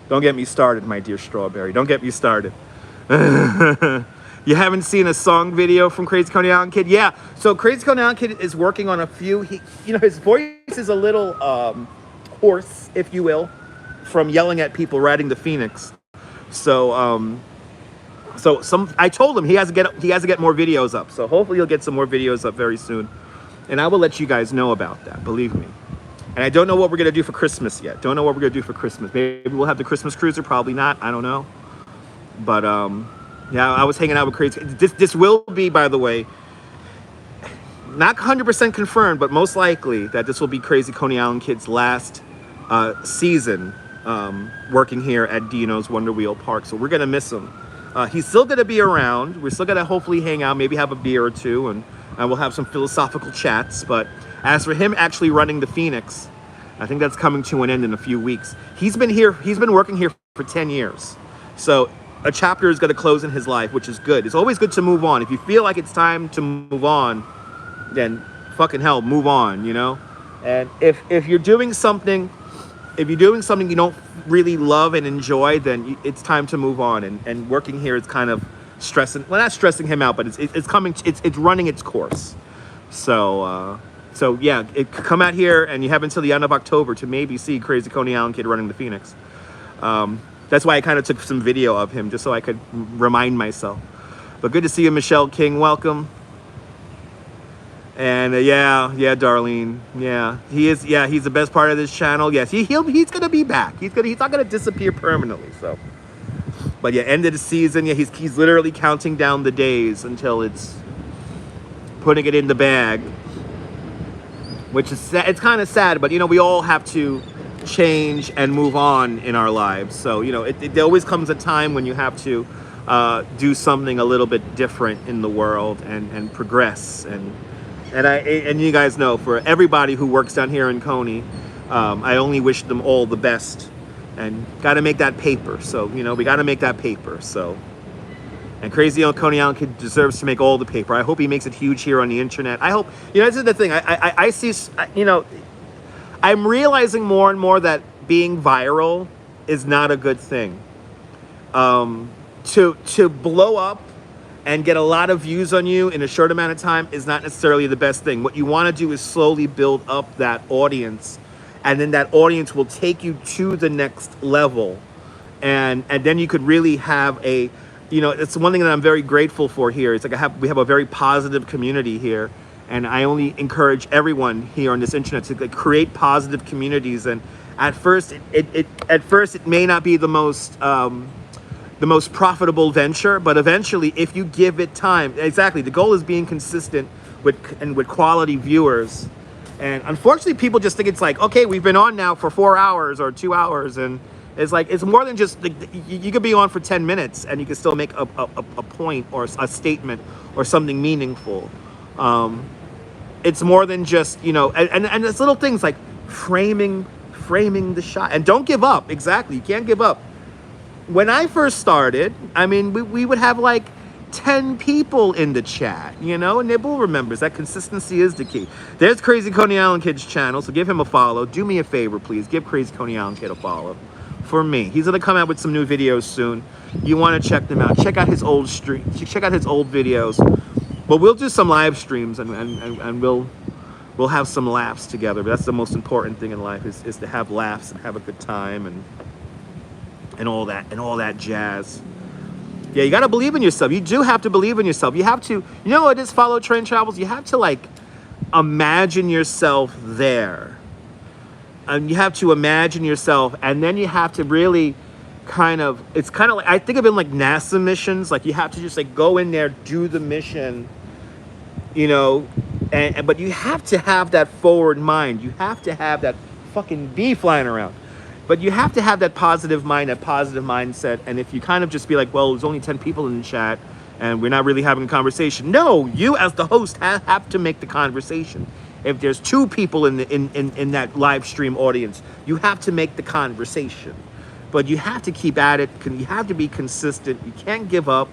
don't get me started, my dear Strawberry. Don't get me started. You haven't seen a song video from Crazy Coney Island Kid? Yeah. So Crazy Coney Island Kid is working on a few. His voice is a little hoarse, if you will, from yelling at people riding the Phoenix. So I told him he has to get more videos up. So hopefully he'll get some more videos up very soon, and I will let you guys know about that. Believe me. And I don't know what we're gonna do for Christmas yet. Maybe we'll have the Christmas cruiser. Probably not. I don't know. But yeah, I was hanging out with Crazy. This will be, by the way, not 100% confirmed, but most likely that this will be Crazy Coney Island Kid's last season working here at Dino's Wonder Wheel Park. So we're gonna miss him. He's still gonna be around. We're still gonna hopefully hang out, maybe have a beer or two, and we'll have some philosophical chats. But as for him actually running the Phoenix, I think that's coming to an end in a few weeks. He's been working here for 10 years. So a chapter is gonna close in his life, which is good. It's always good to move on. If you feel like it's time to move on, then fucking hell, move on, you know? And if you're doing something you don't really love and enjoy, then it's time to move on. And working here is kind of not stressing him out, but it's running its course. So yeah, come out here, and you have until the end of October to maybe see Crazy Coney Island Kid running the Phoenix. That's why I kind of took some video of him, just so I could remind myself. But good to see you, Michelle King. Welcome. And yeah, Darlene. Yeah, he is. Yeah, he's the best part of this channel. Yes, he's gonna be back. He's not gonna disappear permanently. So, but yeah, end of the season. Yeah, he's literally counting down the days until it's putting it in the bag, which is sad. It's kind of sad, but we all have to change and move on in our lives. So there always comes a time when you have to do something a little bit different in the world and progress. And you guys know, for everybody who works down here in Coney, I only wish them all the best, and got to make that paper. So we got to make that paper. So, and Crazy Coney Island Kid deserves to make all the paper. I hope he makes it huge here on the internet. I hope, this is the thing. I see, I'm realizing more and more that being viral is not a good thing. To blow up and get a lot of views on you in a short amount of time is not necessarily the best thing. What you want to do is slowly build up that audience, and then that audience will take you to the next level. And then you could really have a, it's one thing that I'm very grateful for here. It's like we have a very positive community here, and I only encourage everyone here on this internet to create positive communities. And at first, it may not be the most profitable venture, but eventually, if you give it time, exactly, the goal is being consistent with quality viewers. And unfortunately, people just think it's like, okay, we've been on now for 4 hours or 2 hours, and it's like, it's more than just, you could be on for 10 minutes and you can still make a point or a statement or something meaningful. It's more than just, and it's little things like framing the shot, and don't give up. Exactly, you can't give up. When I first started, I mean, we would have like 10 people in the chat, and Nibble remembers that consistency is the key. There's Crazy Coney Island Kid's channel, so give him a follow. Do me a favor, please. Give Crazy Coney Island Kid a follow for me. He's going to come out with some new videos soon. You want to check them out. Check out his old check out his old videos. But we'll do some live streams, and we'll have some laughs together. But that's the most important thing in life, is to have laughs and have a good time and all that jazz. Yeah, you got to believe in yourself. You do have to believe in yourself. You have to, you know what it is, follow train travels? You have to like imagine yourself there. And you have to imagine yourself, and then you have to really kind of, it's kind of like, I think of it like NASA missions. Like you have to just like go in there, do the mission, you know, but you have to have that forward mind. You have to have that fucking bee flying around. But you have to have that positive mind, that positive mindset. And if you kind of just be like, well, there's only 10 people in the chat and we're not really having a conversation. No, you as the host have to make the conversation. If there's 2 people in that live stream audience, you have to make the conversation. But you have to keep at it. You have to be consistent. You can't give up.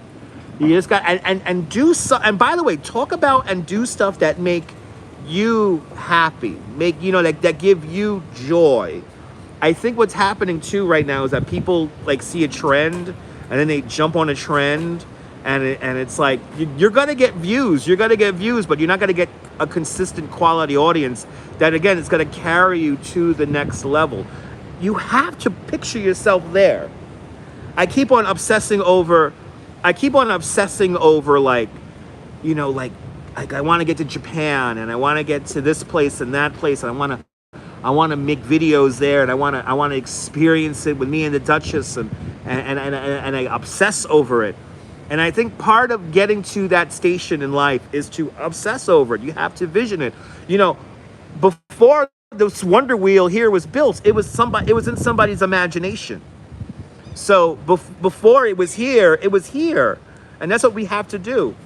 You just got, and do so. And by the way, talk about and do stuff that make you happy, make, you know, that give you joy. I think what's happening too right now is that people like see a trend and then they jump on a trend, and it's like you're gonna get views, but you're not gonna get a consistent quality audience that again is gonna carry you to the next level. You have to picture yourself there. I keep on obsessing over like, you know, like I want to get to Japan, and I want to get to this place and that place, and I want to make videos there, and I want to experience it with me and the Duchess, and I obsess over it. And I think part of getting to that station in life is to obsess over it. You have to vision it. You know, before this Wonder Wheel here was built, it was in somebody's imagination. So before it was here, and that's what we have to do.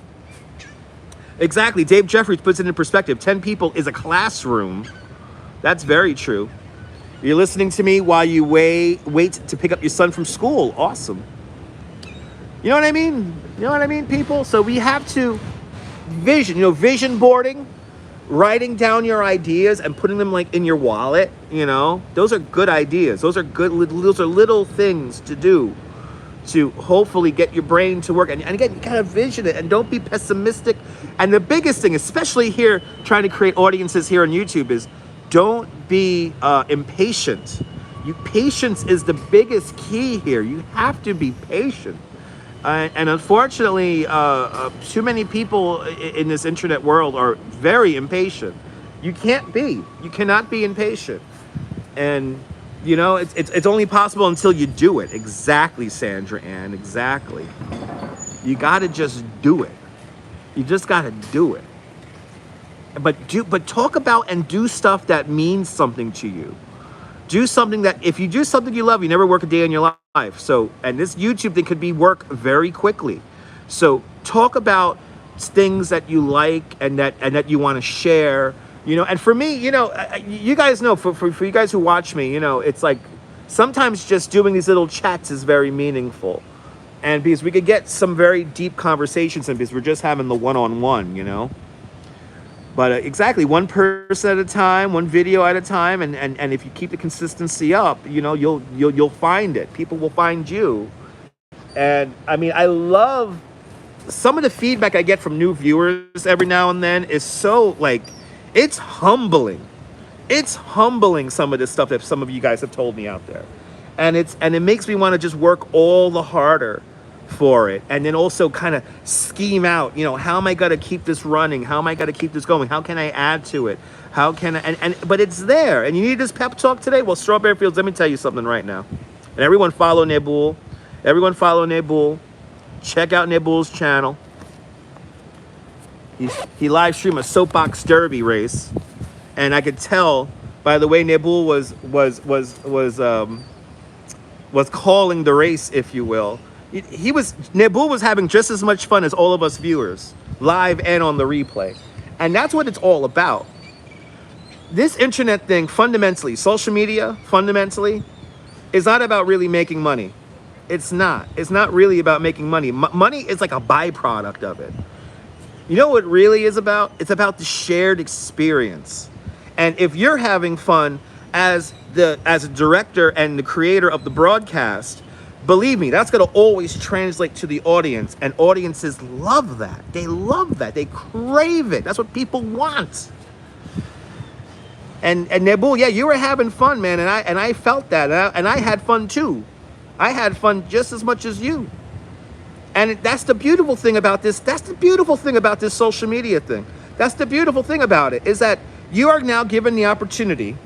Exactly. Dave Jeffries puts it in perspective. 10 people is a classroom. That's very true. You're listening to me while you wait to pick up your son from school. Awesome. You know what I mean? You know what I mean, people? So we have to vision, you know, vision boarding, writing down your ideas and putting them like in your wallet, you know. Those are good ideas. Those are little things to do to hopefully get your brain to work. And again, you gotta vision it and don't be pessimistic. And the biggest thing, especially here, trying to create audiences here on YouTube, is don't be impatient. Patience is the biggest key here. You have to be patient. And unfortunately, too many people in this internet world are very impatient. You cannot be impatient. And, you know, it's only possible until you do it. Exactly, Sandra Ann, exactly. You gotta just do it. You just gotta do it. But talk about and do stuff that means something to you. Do something that, if you do something you love, you never work a day in your life. So, and this YouTube thing could be work very quickly. So talk about things that you like and that you want to share, you know. And for me, you know, you guys know, for you guys who watch me, you know, it's like sometimes just doing these little chats is very meaningful. And because we could get some very deep conversations in, because we're just having the one-on-one, you know. But exactly, one person at a time, one video at a time, and if you keep the consistency up, you know, you'll find it. People will find you. And I mean, I love some of the feedback I get from new viewers every now and then is so like, it's humbling. It's humbling, some of this stuff that some of you guys have told me out there. And it makes me want to just work all the harder for it, and then also kind of scheme out, you know, how am I going to keep this running? How am I going to keep this going? How can I add to it? How can I, but it's there. And you need this pep talk today? Well, Strawberry Fields, let me tell you something right now. And everyone follow Nabul. Everyone follow Nabul. Check out Nabul's channel. He live streamed a soapbox derby race, and I could tell by the way Nabul was calling the race, if you will. Nabul was having just as much fun as all of us viewers, live and on the replay. And that's what it's all about. This internet thing, fundamentally, social media, fundamentally, is not about really making money. It's not. It's not really about making money. Money is like a byproduct of it. You know what it really is about? It's about the shared experience. And if you're having fun as a director and the creator of the broadcast, believe me, that's going to always translate to the audience, and audiences love that. They love that. They crave it. That's what people want. And Nabul, yeah, you were having fun, man, and I felt that, and I had fun too. I had fun just as much as you. And that's the beautiful thing about this. That's the beautiful thing about this social media thing. That's the beautiful thing about it, is that you are now given the opportunity,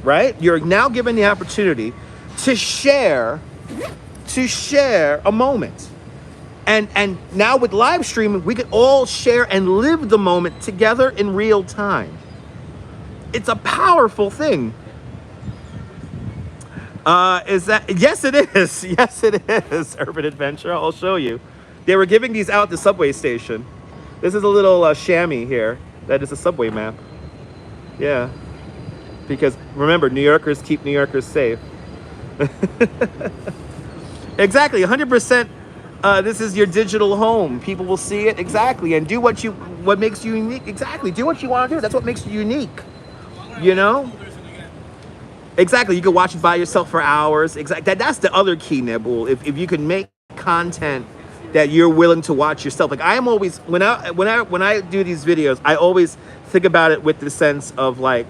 right? You're now given the opportunity to share a moment. And now with live streaming, we can all share and live the moment together in real time. It's a powerful thing. Is that, yes it is. Yes it is, Urban Adventure. I'll show you. They were giving these out at the subway station. This is a little chamois here. That is a subway map. Yeah. Because remember, New Yorkers keep New Yorkers safe. Exactly, 100%. This is your digital home. People will see it, exactly, and do what makes you unique. Exactly, do what you want to do. That's what makes you unique. You know? Exactly, you can watch it by yourself for hours. Exactly, that's the other key, Nabul. If you can make content that you're willing to watch yourself. Like I am always, when I do these videos, I always think about it with the sense of like,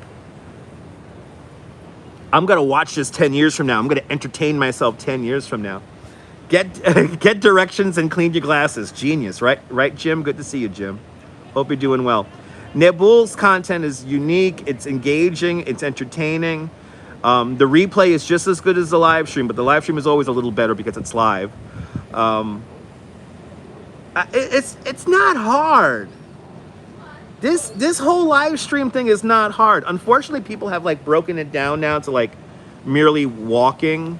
I'm gonna watch this 10 years from now. I'm gonna entertain myself 10 years from now. Get directions and clean your glasses. Genius, right? Right, Jim? Good to see you, Jim. Hope you're doing well. Nabul's content is unique. It's engaging. It's entertaining. The replay is just as good as the live stream, but the live stream is always a little better because it's live. It's not hard. This whole live stream thing is not hard. Unfortunately, people have like broken it down now to like merely walking,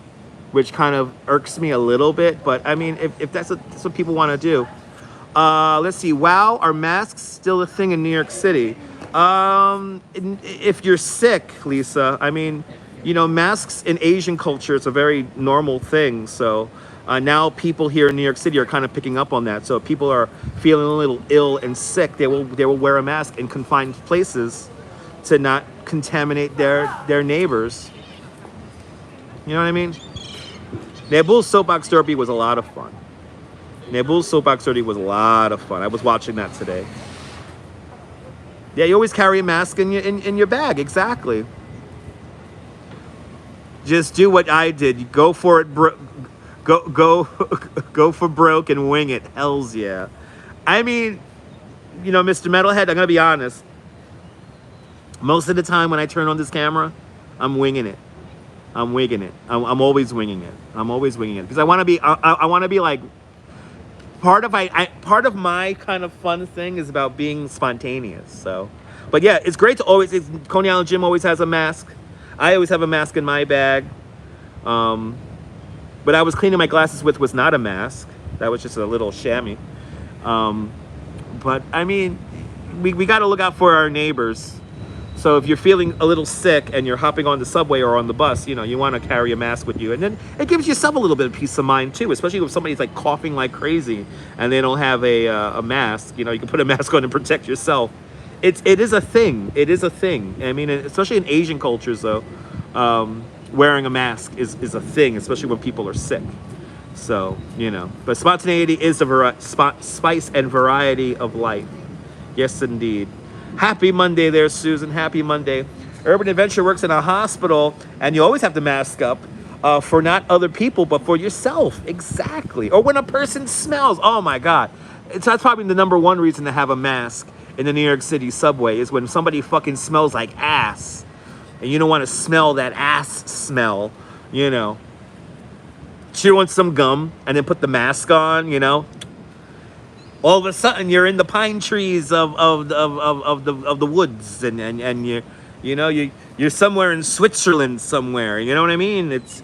which kind of irks me a little bit. But I mean, if that's what people want to do. Let's see. Wow, are masks still a thing in New York City? If you're sick, Lisa, I mean, you know, masks in Asian culture is a very normal thing. So now people here in New York City are kind of picking up on that. So if people are feeling a little ill and sick, they will wear a mask in confined places to not contaminate their neighbors. You know what I mean? Nabul's Soapbox Derby was a lot of fun. Nabul's Soapbox Derby was a lot of fun. I was watching that today. Yeah, you always carry a mask in your bag. Exactly. Just do what I did. You go for it, go for broke and wing it. Hells yeah. I mean, you know, Mr. Metalhead, I'm gonna be honest. Most of the time when I turn on this camera, I'm winging it. I'm winging it. I'm always winging it. I'm always winging it because I want to be. I want to be like part of my kind of fun thing is about being spontaneous. So, but yeah, it's great to always. Coney Island Jim always has a mask. I always have a mask in my bag. But I was cleaning my glasses with was not a mask. That was just a little chamois. But I mean, we got to look out for our neighbors. So if you're feeling a little sick and you're hopping on the subway or on the bus, you know, you want to carry a mask with you. And then it gives yourself a little bit of peace of mind too, especially if somebody's like coughing like crazy and they don't have a mask. You know, you can put a mask on and protect yourself. It is a thing. It is a thing. I mean, especially in Asian cultures though, wearing a mask is a thing, especially when people are sick. So, you know, but spontaneity is the spice and variety of life. Yes, indeed. Happy Monday there, Susan. Happy Monday. Urban Adventure works in a hospital, and you always have to mask up for not other people, but for yourself. Exactly. Or when a person smells. Oh, my God. That's probably the number one reason to have a mask in the New York City subway is when somebody fucking smells like ass. And you don't want to smell that ass smell, you know. Chew on some gum and then put the mask on, you know. All of a sudden you're in the pine trees of the woods and you're somewhere in Switzerland somewhere. You know what I mean? It's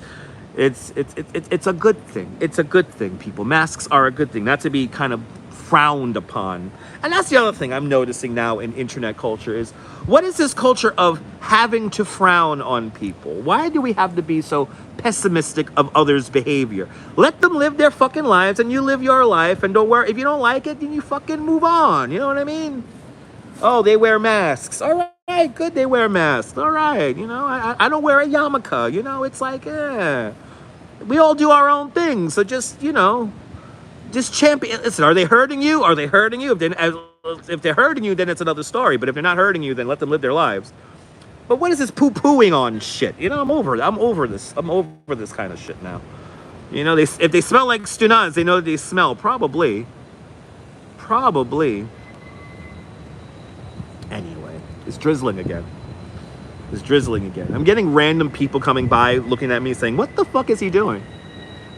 a good thing. It's a good thing, people. Masks are a good thing, not to be kind of frowned upon. And that's the other thing I'm noticing now in internet culture is what is this culture of having to frown on people? Why do we have to be so pessimistic of others' behavior? Let them live their fucking lives and you live your life and don't worry. If you don't like it, then you fucking move on. You know what I mean? Oh, they wear masks. All right, good, they wear masks. All right, you know, I don't wear a yarmulke. You know, it's like, we all do our own thing. So just, you know, just champion. Listen, are they hurting you? Are they hurting you? If they're hurting you, then it's another story. But if they're not hurting you, then let them live their lives. But what is this poo-pooing on shit? You know, I'm over it. I'm over this. I'm over this kind of shit now. You know, if they smell like stunaz, they know that they smell. Probably. Anyway, it's drizzling again. I'm getting random people coming by looking at me saying, what the fuck is he doing?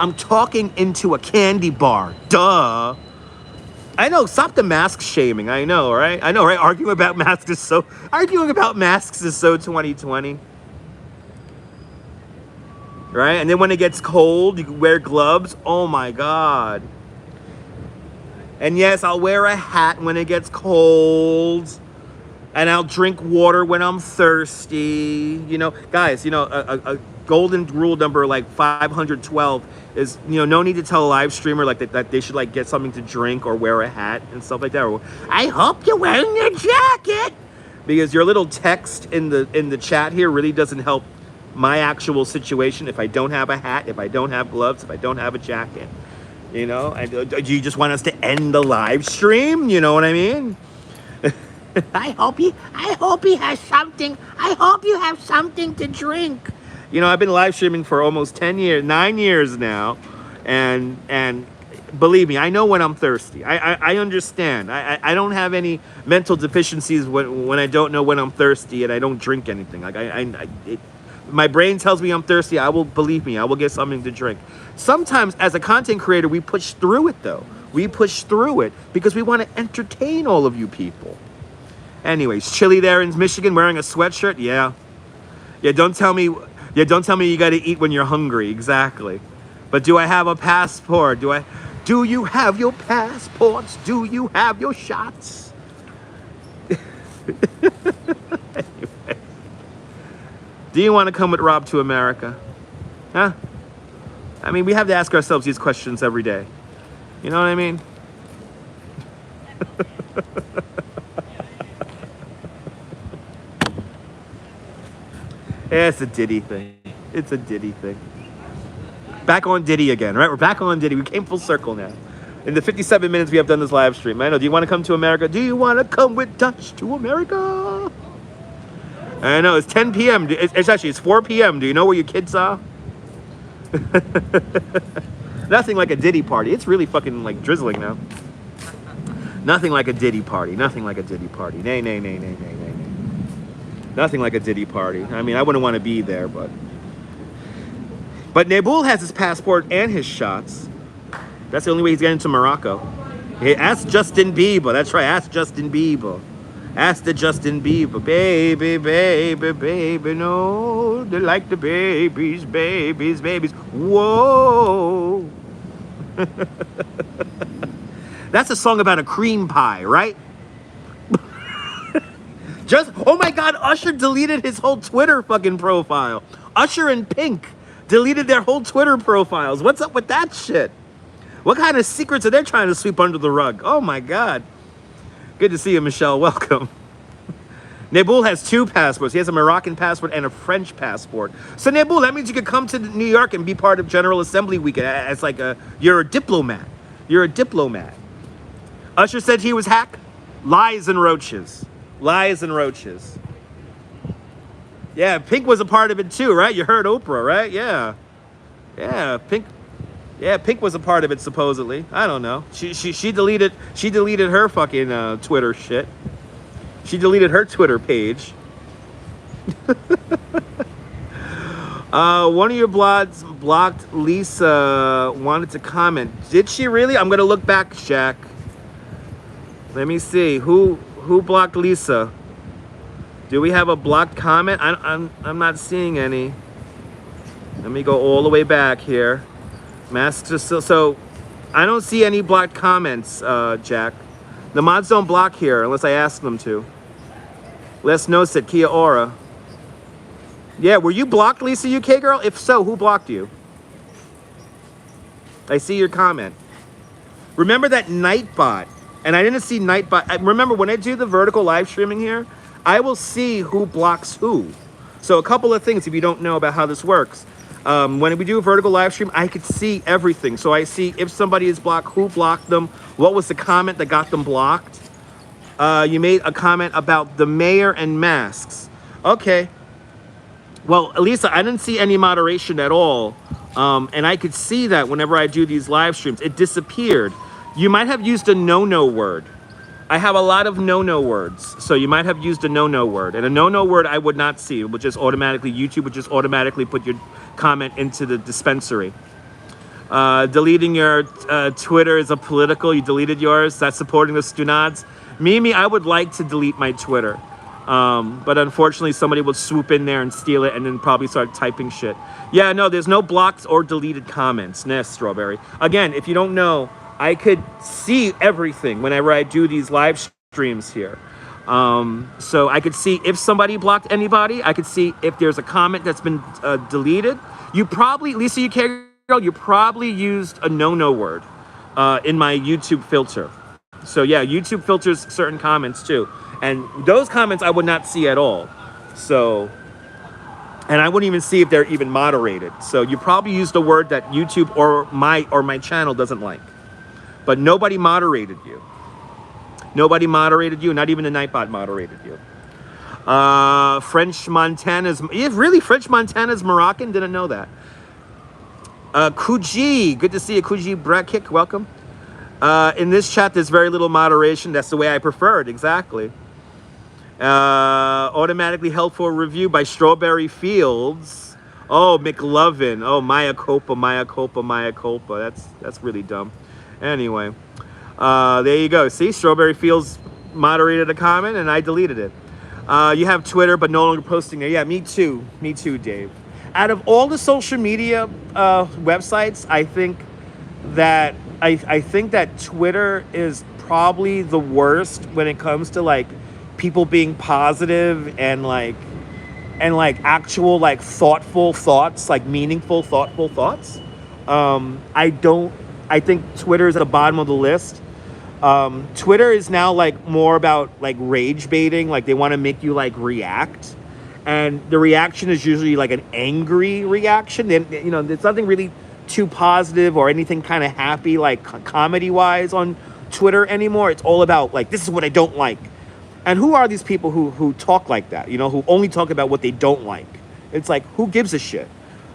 I'm talking into a candy bar. Duh. I know, stop the mask shaming. I know, right? Arguing about masks is so 2020. Right? And then when it gets cold, you can wear gloves. Oh my God. And yes, I'll wear a hat when it gets cold. And I'll drink water when I'm thirsty. You know, guys, you know, a golden rule number like 512 is, you know, no need to tell a live streamer like that they should like get something to drink or wear a hat and stuff like that. Or, I hope you're wearing your jacket. Because your little text in the chat here really doesn't help my actual situation if I don't have a hat, if I don't have gloves, if I don't have a jacket. You know, do you just want us to end the live stream? You know what I mean? I hope he has something. I hope you have something to drink. You know, I've been live streaming for almost 9 years now. And believe me, I know when I'm thirsty. I understand. I don't have any mental deficiencies when I don't know when I'm thirsty and I don't drink anything. Like my brain tells me I'm thirsty. I will get something to drink. Sometimes as a content creator, we push through it though. We push through it because we want to entertain all of you people. Anyways, Chili there in Michigan wearing a sweatshirt. Yeah, don't tell me you got to eat when you're hungry. Exactly. But do I have a passport? Do you have your passports? Do you have your shots? Anyway. Do you want to come with Rob to America? Huh? I mean, we have to ask ourselves these questions every day. You know what I mean? It's a Diddy thing. Back on Diddy again, right? We're back on Diddy. We came full circle now. In the 57 minutes we have done this live stream. I know. Do you want to come to America? Do you want to come with Dutch to America? I know. It's 10 p.m. It's 4 p.m. Do you know where your kids are? Nothing like a Diddy party. It's really fucking like drizzling now. Nothing like a Diddy party. Nay. Nothing like a Diddy party. I mean, I wouldn't want to be there, but Nabul has his passport and his shots. That's the only way he's getting to Morocco. Hey, ask Justin Bieber. That's right. Ask Justin Bieber. Ask the Justin Bieber. Baby, no. They like the babies. Whoa. That's a song about a cream pie, right? Oh my God, Usher deleted his whole Twitter fucking profile. Usher and Pink deleted their whole Twitter profiles. What's up with that shit? What kind of secrets are they trying to sweep under the rug? Oh my God. Good to see you, Michelle. Welcome. Nabul has 2 passports. He has a Moroccan passport and a French passport. So Nabul, that means you could come to New York and be part of General Assembly weekend as like you're a diplomat. Usher said he was hack. Lies and roaches. Yeah, Pink was a part of it too, right? You heard Oprah, right? Yeah, Pink was a part of it supposedly. I don't know. She deleted her fucking Twitter shit. She deleted her Twitter page. One of your blogs blocked Lisa. Wanted to comment. Did she really? I'm gonna look back, Jack. Let me see who blocked Lisa. Do we have a blocked comment? I'm not seeing any. Let me go all the way back here. Masks are still, so I don't see any blocked comments, Jack. The mods don't block here unless I ask them to. Les Nosit, Kia Ora. Yeah, were you blocked, Lisa UK girl? If so, who blocked you? I see your comment. Remember that Nightbot? And I didn't see Nightbot. Remember, when I do the vertical live streaming here, I will see who blocks who. So a couple of things if you don't know about how this works. When we do a vertical live stream, I could see everything. So I see if somebody is blocked, who blocked them, what was the comment that got them blocked. You made a comment about the mayor and masks. Okay. Well, Lisa, I didn't see any moderation at all And I could see that whenever I do these live streams, it disappeared. You might have used a no-no word. I have a lot of no-no words, so you might have used a no-no word. And a no-no word I would not see. It would just automatically, YouTube would just automatically put your comment into the dispensary. Deleting your Twitter is a political. You deleted yours. That's supporting the Stunads. Mimi, I would like to delete my Twitter. But unfortunately, somebody will swoop in there and steal it and then probably start typing shit. Yeah, no, there's no blocks or deleted comments. Nah, Strawberry. Again, if you don't know, I could see everything whenever I do these live streams here. So I could see if somebody blocked anybody. I could see if there's a comment that's been deleted. You probably, Lisa, you probably used a no-no word in my YouTube filter. So yeah, YouTube filters certain comments too. And those comments I would not see at all. So, and I wouldn't even see if they're even moderated. So you probably used a word that YouTube or my channel doesn't like. But nobody moderated you. Nobody moderated you, not even the Nightbot moderated you. French Montana's, really, French Montana's Moroccan? Didn't know that. Kuji, good to see you, Kuji Brakik, welcome. In this chat, there's very little moderation. That's the way I prefer it, exactly. Automatically helpful review by Strawberry Fields. Oh, McLovin. Oh, Maya Culpa. That's really dumb. Anyway, there you go. See, Strawberry Fields moderated a comment and I deleted it. You have Twitter, but no longer posting there. Yeah, me too. Me too, Dave. Out of all the social media websites, I think that Twitter is probably the worst when it comes to like people being positive and like actual like thoughtful thoughts, like meaningful thoughtful thoughts. I think Twitter is at the bottom of the list. Twitter is now like more about like rage baiting, like they want to make you like react, and the reaction is usually like an angry reaction. Then there's nothing really too positive or anything kind of happy like comedy wise on Twitter anymore. It's all about like, this is what I don't like. And who are these people who talk like that, who only talk about what they don't like? It's like, who gives a shit?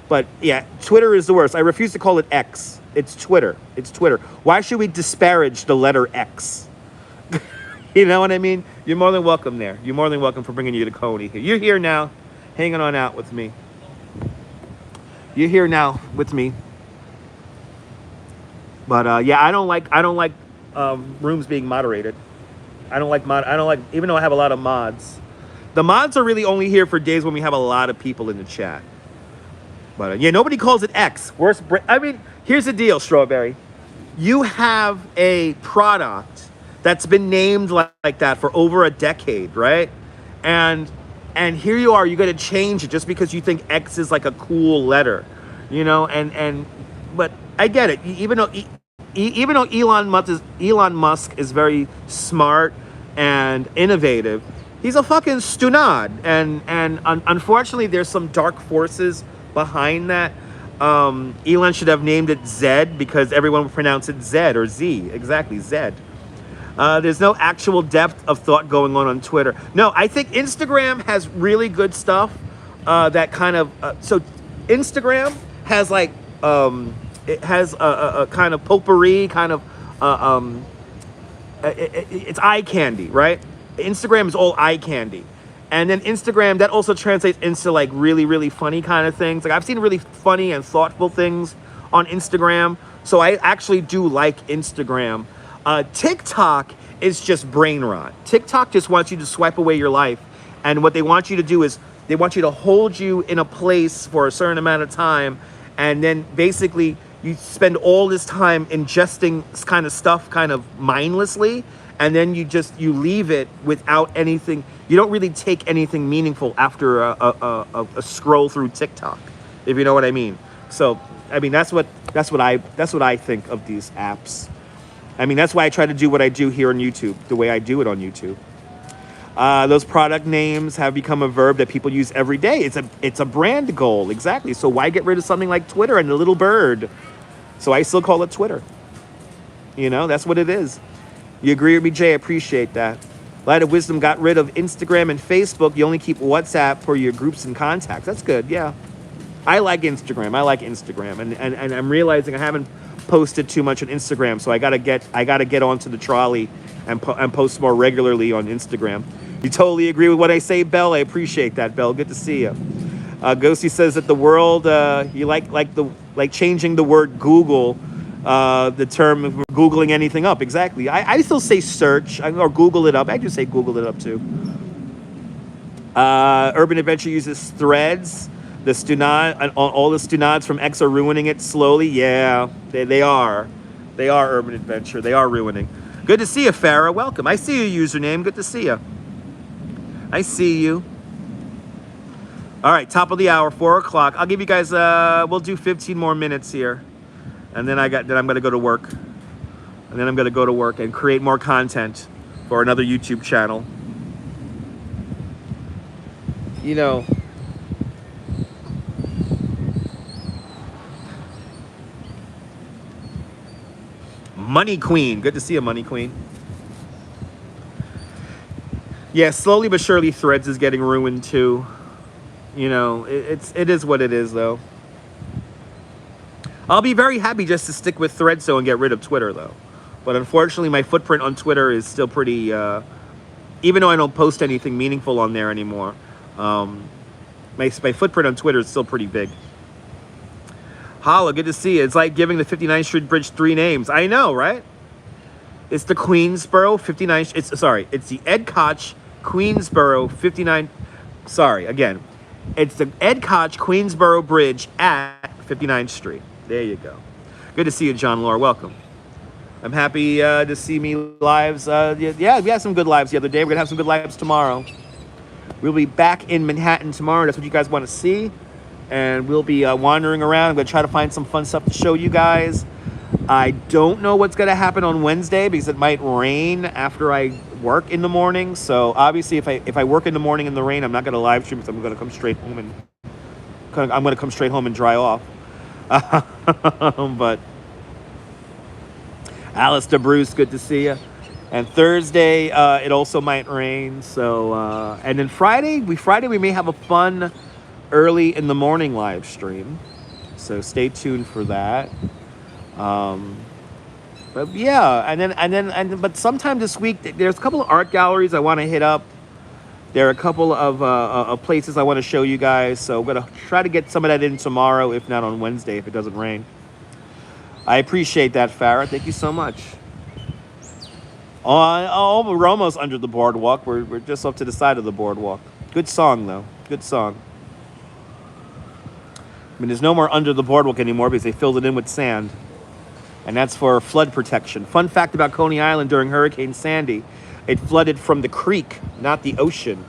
But yeah, Twitter is the worst. I refuse to call it X. It's Twitter. It's Twitter. Why should we disparage the letter X? You know what I mean? You're more than welcome there. You're more than welcome for bringing you to Coney. You're here now, hanging on out with me. You're here now with me. But yeah, I don't like rooms being moderated. I don't like even though I have a lot of mods. The mods are really only here for days when we have a lot of people in the chat. But yeah, nobody calls it X. I mean, here's the deal, Strawberry. You have a product that's been named like that for over a decade, right? And here you are, you got to change it just because you think X is like a cool letter, but I get it. Even though Elon Musk is very smart and innovative, he's a fucking stunad, and unfortunately, there's some dark forces behind that. Elon should have named it Zed because everyone would pronounce it Zed or Z. Exactly, Zed. There's no actual depth of thought going on Twitter. No, I think Instagram has really good stuff. That kind of so Instagram has like it has a kind of potpourri, kind of it's eye candy, right? Instagram is all eye candy. And then Instagram, that also translates into like really, really funny kind of things. Like I've seen really funny and thoughtful things on Instagram. So I actually do like Instagram. TikTok is just brain rot. TikTok just wants you to swipe away your life. And what they want you to do is they want you to hold you in a place for a certain amount of time. And then basically you spend all this time ingesting this kind of stuff kind of mindlessly. And then you leave it without anything. You don't really take anything meaningful after a scroll through TikTok, if you know what I mean. So, I mean, that's what I think of these apps. I mean, that's why I try to do what I do here on YouTube, the way I do it on YouTube. Those product names have become a verb that people use every day. It's a brand goal, exactly. So why get rid of something like Twitter and the little bird? So I still call it Twitter. That's what it is. You agree with me, Jay? I appreciate that. Light of Wisdom got rid of Instagram and Facebook. You only keep WhatsApp for your groups and contacts. That's good, yeah. I like Instagram, and I'm realizing I haven't posted too much on Instagram, so I gotta get onto the trolley and post more regularly on Instagram. You totally agree with what I say, Belle? I appreciate that, Belle. Good to see you. Ghosty says that the world you like changing the word Google, the term of Googling anything up. Exactly. I still say search or Google it up. I do say Google it up too. Urban Adventure uses threads. The Stunad, all the Stunads from X are ruining it slowly. Yeah, they are. They are Urban Adventure. They are ruining. Good to see you, Farah. Welcome. I see your username. Good to see you. I see you. All right, top of the hour, 4 o'clock. I'll give you guys. We'll do 15 more minutes here, and then I'm gonna go to work, and then I'm gonna go to work and create more content for another YouTube channel. You know. Money Queen. Good to see you, Money Queen. Yeah, slowly but surely Threads is getting ruined too. You know, it is what it is though. I'll be very happy just to stick with Threads and get rid of Twitter though. But unfortunately my footprint on Twitter is still pretty even though I don't post anything meaningful on there anymore. My footprint on Twitter is still pretty big. Holla, good to see you. It's like giving the 59th Street Bridge 3 names. I know, right? It's the Queensboro 59th. It's the Ed Koch Queensboro 59. Sorry, again. It's the Ed Koch Queensboro Bridge at 59th Street. There you go. Good to see you, John Laura. Welcome. I'm happy to see me lives. Yeah, we had some good lives the other day. We're going to have some good lives tomorrow. We'll be back in Manhattan tomorrow. That's what you guys want to see. And we'll be wandering around. I'm going to try to find some fun stuff to show you guys. I don't know what's going to happen on Wednesday because it might rain after I work in the morning. So obviously if I work in the morning in the rain, I'm not going to live stream because I'm going to come straight home and dry off. But Alistair Bruce, good to see you. And Thursday, it also might rain. So and then Friday we may have a fun early in the morning live stream, so stay tuned for that. But yeah, but sometime this week there's a couple of art galleries I want to hit up. There are a couple of places I want to show you guys, so I'm gonna try to get some of that in tomorrow, if not on Wednesday, if it doesn't rain. I appreciate that, Farah. Thank you so much. We're almost under the boardwalk. We're just up to the side of the boardwalk. Good song though. Good song. I mean, there's no more under the boardwalk anymore because they filled it in with sand. And that's for flood protection. Fun fact about Coney Island during Hurricane Sandy, it flooded from the creek, not the ocean.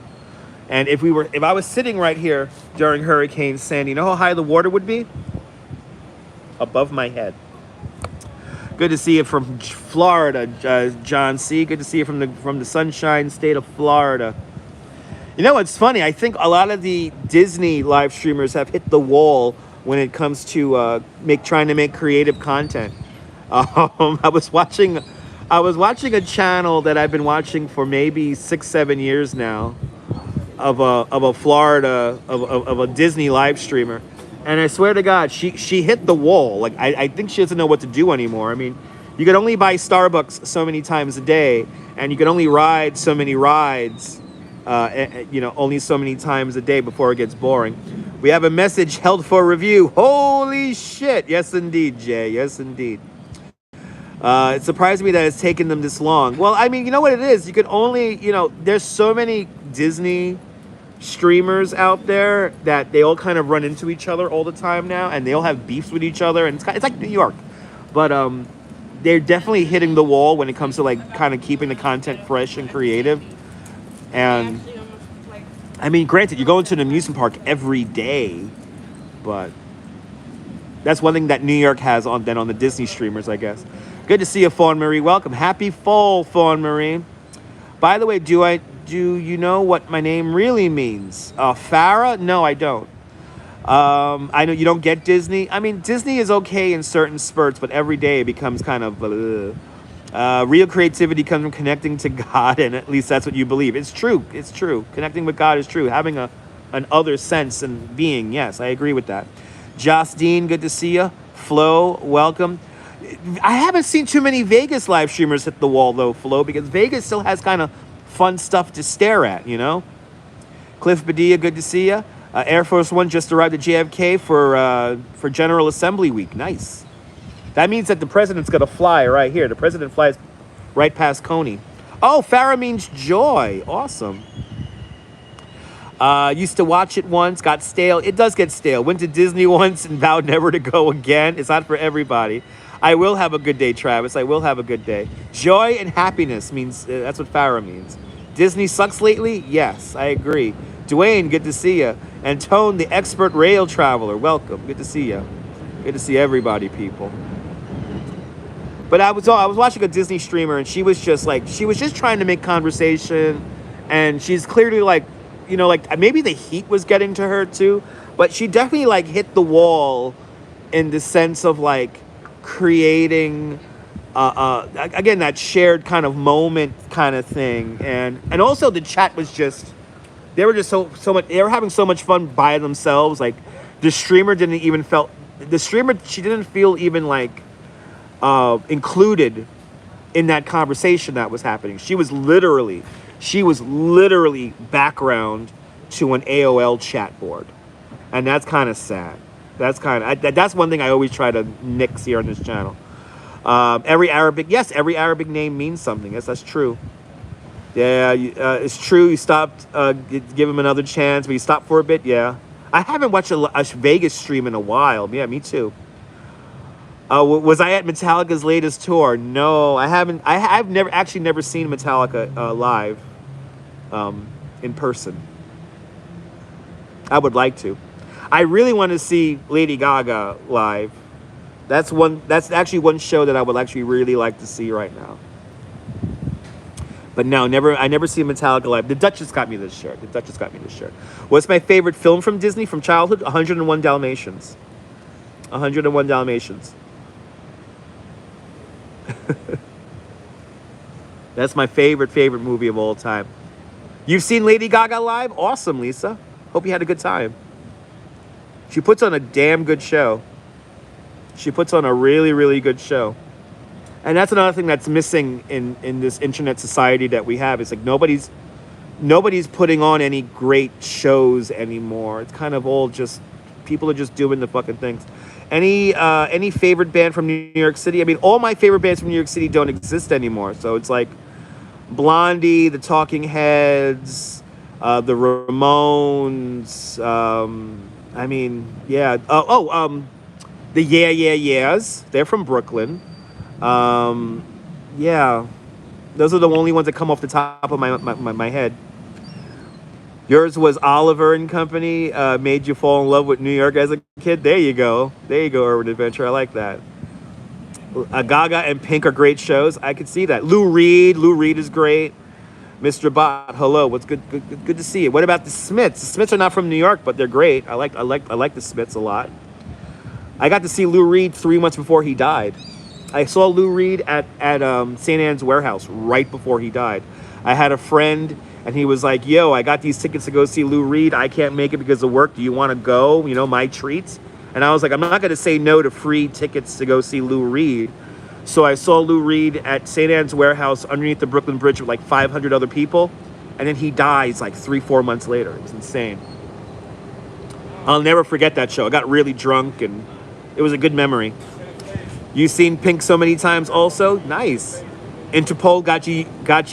And if I was sitting right here during Hurricane Sandy, you know how high the water would be? Above my head. Good to see you from Florida, John C. Good to see you from the Sunshine State of Florida. You know, it's funny. I think a lot of the Disney live streamers have hit the wall when it comes to trying to make creative content. I was watching a channel that I've been watching for maybe 6-7 years now, of a Disney live streamer, and I swear to God, she hit the wall. Like I think she doesn't know what to do anymore. I mean, you can only buy Starbucks so many times a day, and you can only ride so many rides. Only so many times a day before it gets boring. We have a message held for review. Holy shit. Yes, indeed, Jay. Yes, indeed. It surprised me that it's taken them this long. Well, I mean, you know what it is? You can only, there's so many Disney streamers out there that they all kind of run into each other all the time now, and they all have beefs with each other, and it's like New York. But they're definitely hitting the wall when it comes to like kind of keeping the content fresh and creative. And I mean, granted, you go into an amusement park every day, but that's one thing that New York has on the Disney streamers, I guess. Good to see you, Fawn Marie. Welcome. Happy fall, Fawn Marie. By the way, do you know what my name really means? Farah? No, I don't. I know you don't get Disney. I mean, Disney is okay in certain spurts, but every day it becomes kind of... real creativity comes from connecting to God, and at least that's what you believe. It's true. It's true. Connecting with God is true. Having a an other sense and being. Yes, I agree with that. Joss Dean, good to see you. Flo, welcome. I haven't seen too many Vegas live streamers hit the wall though, Flo, because Vegas still has kind of fun stuff to stare at, you know? Cliff Padilla, good to see you. Air Force One just arrived at JFK for General Assembly Week. Nice. That means that the president's going to fly right here. The president flies right past Coney. Oh, Farah means joy. Awesome. Used to watch it once, got stale. It does get stale. Went to Disney once and vowed never to go again. It's not for everybody. I will have a good day, Travis. I will have a good day. Joy and happiness means, that's what Farah means. Disney sucks lately? Yes, I agree. Dwayne, good to see you. And Tone, the expert rail traveler, welcome. Good to see you. Good to see everybody, people. But I was watching a Disney streamer, and she was just trying to make conversation, and she's clearly like, you know, like maybe the heat was getting to her too, but she definitely like hit the wall in the sense of like creating again that shared kind of moment kind of thing, and also the chat was just, they were just so much, they were having so much fun by themselves. Like the streamer she didn't feel even like included in that conversation that was happening. She was literally background to an AOL chat board, and that's kind of sad. That's one thing I always try to nix here on this channel. Every Arabic name means something. Yes, that's true. Yeah, it's true. You stopped, give him another chance, but you stopped for a bit. Yeah, I haven't watched a Vegas stream in a while. Yeah, me too. Was I at Metallica's latest tour? No, I haven't. I've never seen Metallica live, in person. I would like to. I really want to see Lady Gaga live. That's actually one show that I would actually really like to see right now. But no, I never see Metallica live. The Duchess got me this shirt. What's my favorite film from Disney from childhood? 101 Dalmatians. 101 Dalmatians. That's my favorite movie of all time. You've seen Lady Gaga live? Awesome, Lisa. Hope you had a good time. She puts on a damn good show. She puts on a really, really good show. And that's another thing that's missing in this internet society that we have. It's like nobody's putting on any great shows anymore. It's kind of all just, people are just doing the fucking things. Any favorite band from New York City? I mean, all my favorite bands from New York City don't exist anymore. So it's like Blondie, the Talking Heads, the Ramones. I mean, yeah. The Yeah Yeah Yeahs. They're from Brooklyn. Yeah. Those are the only ones that come off the top of my head. Yours was Oliver and Company, made you fall in love with New York as a kid. There you go, Urban Adventure. I like that. Gaga and Pink are great shows. I could see that. Lou Reed is great. Mr. Bot, hello. What's good to see you. What about the Smiths? The Smiths are not from New York, but they're great. I like the Smiths a lot. I got to see Lou Reed 3 months before he died. I saw Lou Reed at St. Anne's Warehouse right before he died. I had a friend, and he was like, yo, I got these tickets to go see Lou Reed. I can't make it because of work. Do you want to go? You know, my treats. And I was like, I'm not going to say no to free tickets to go see Lou Reed. So I saw Lou Reed at St. Anne's Warehouse underneath the Brooklyn Bridge with like 500 other people. And then he dies like 3-4 months later. It was insane. I'll never forget that show. I got really drunk, and it was a good memory. You've seen Pink so many times also? Nice. Interpol got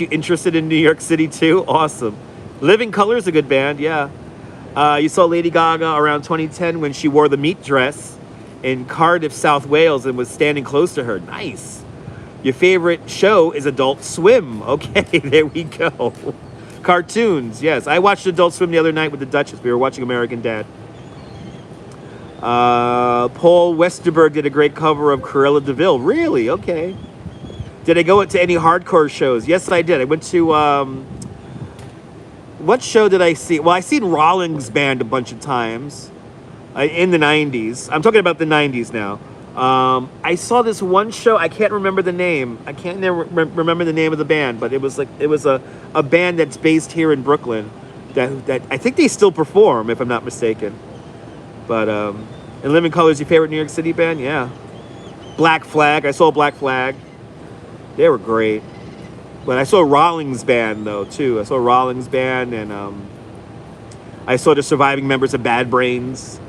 you interested in New York City too? Awesome. Living Colour is a good band, yeah. You saw Lady Gaga around 2010 when she wore the meat dress in Cardiff, South Wales, and was standing close to her. Nice. Your favorite show is Adult Swim. Okay, there we go. Cartoons, yes. I watched Adult Swim the other night with the Duchess. We were watching American Dad. Paul Westerberg did a great cover of Cruella de Vil. Really? Okay. Did I go to any hardcore shows? Yes, I did. I went to, what show did I see? Well, I seen Rawlings Band a bunch of times in the 90s. I'm talking about the 90s now. I saw this one show. I can't remember the name. I can't remember the name of the band, but it was a band that's based here in Brooklyn. that I think they still perform, if I'm not mistaken. But and Living Color is your favorite New York City band? Yeah. Black Flag. I saw Black Flag. They were great. But I saw Rawlings Band though too. I saw Rawlings Band, and I saw the surviving members of Bad Brains.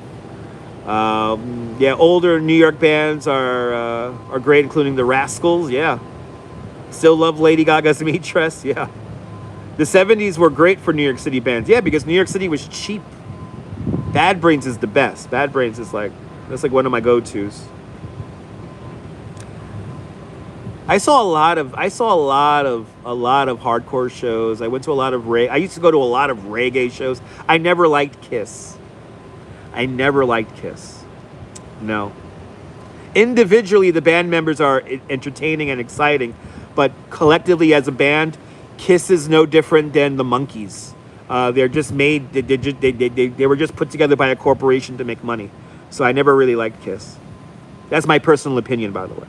Yeah, older New York bands are great, including the Rascals. Yeah. Still love Lady Gaga's Mistress. Yeah. The 70s were great for New York City bands. Yeah, because New York City was cheap. Bad Brains is the best. Bad Brains is that's like one of my go-tos. I saw a lot of hardcore shows. I went to a lot of I used to go to a lot of reggae shows. I never liked Kiss. No. Individually, the band members are entertaining and exciting, but collectively as a band, Kiss is no different than the Monkees. They're just made. They were just put together by a corporation to make money. So I never really liked Kiss. That's my personal opinion, by the way.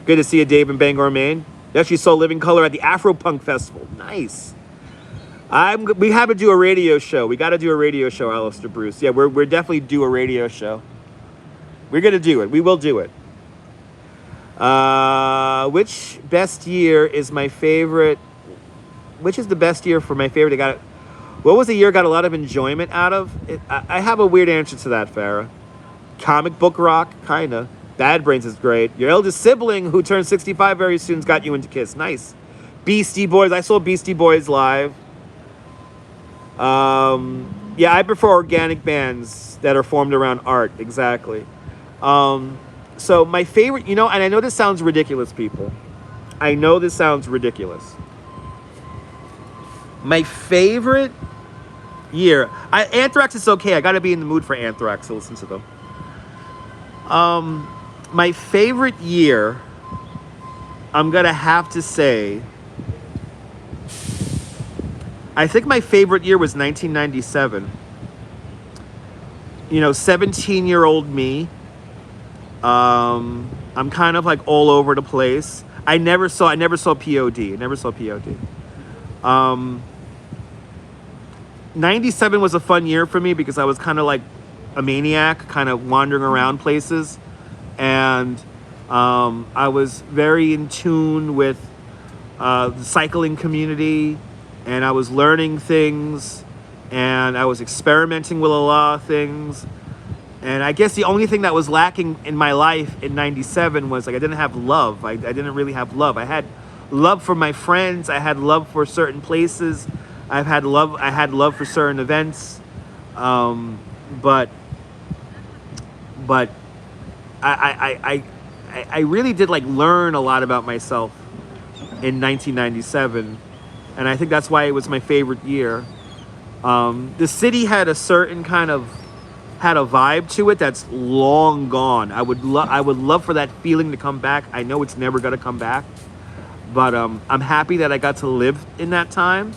Good to see you, Dave, in Bangor, Maine. You actually saw Living Color at the Afropunk Festival. Nice. We have to do a radio show. We got to do a radio show, Alistair Bruce. Yeah, we're definitely do a radio show. We're gonna do it. We will do it. Which best year is my favorite? Which is the best year for my favorite? What was the year I got a lot of enjoyment out of? I have a weird answer to that, Farah. Comic book rock, kinda. Bad Brains is great. Your eldest sibling, who turns 65 very soon, got you into Kiss. Nice. Beastie Boys. I saw Beastie Boys live. Yeah, I prefer organic bands that are formed around art. Exactly. So my favorite, and I know this sounds ridiculous, people. I know this sounds ridiculous. My favorite year, Anthrax is okay. I got to be in the mood for Anthrax to listen to them. My favorite year, I'm going to have to say, I think my favorite year was 1997. 17-year-old me. I'm kind of like all over the place. I never saw POD. 97 was a fun year for me because I was kind of like a maniac, kind of wandering around places. And I was very in tune with the cycling community, and I was learning things, and I was experimenting with a lot of things. And I guess the only thing that was lacking in my life in 97 was I didn't have love. I didn't really have love. I had love for my friends. I had love for certain places. I had love for certain events. But I really did learn a lot about myself in 1997. And I think that's why it was my favorite year. The city had a certain had a vibe to it that's long gone. I would love for that feeling to come back. I know it's never gonna come back, but I'm happy that I got to live in that time,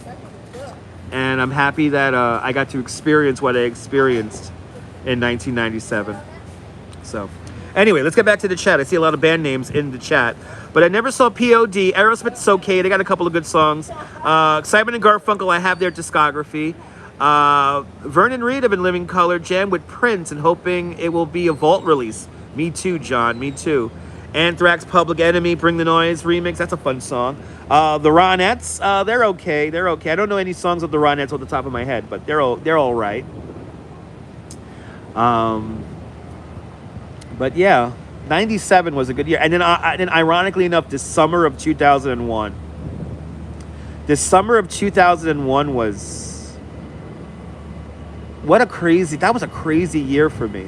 and I'm happy that I got to experience what I experienced in 1997. So, anyway, let's get back to the chat. I see a lot of band names in the chat, but I never saw POD. Aerosmith's okay. They got a couple of good songs. Simon and Garfunkel, I have their discography. Vernon Reid have been Living Color, jam with Prince and hoping it will be a vault release. Me too, John, me too. Anthrax, Public Enemy, Bring the Noise remix, that's a fun song. The Ronettes, they're okay. I don't know any songs of the Ronettes off the top of my head, but they're all right. But yeah, 97 was a good year. And then ironically enough, the summer of 2001 was that was a crazy year for me.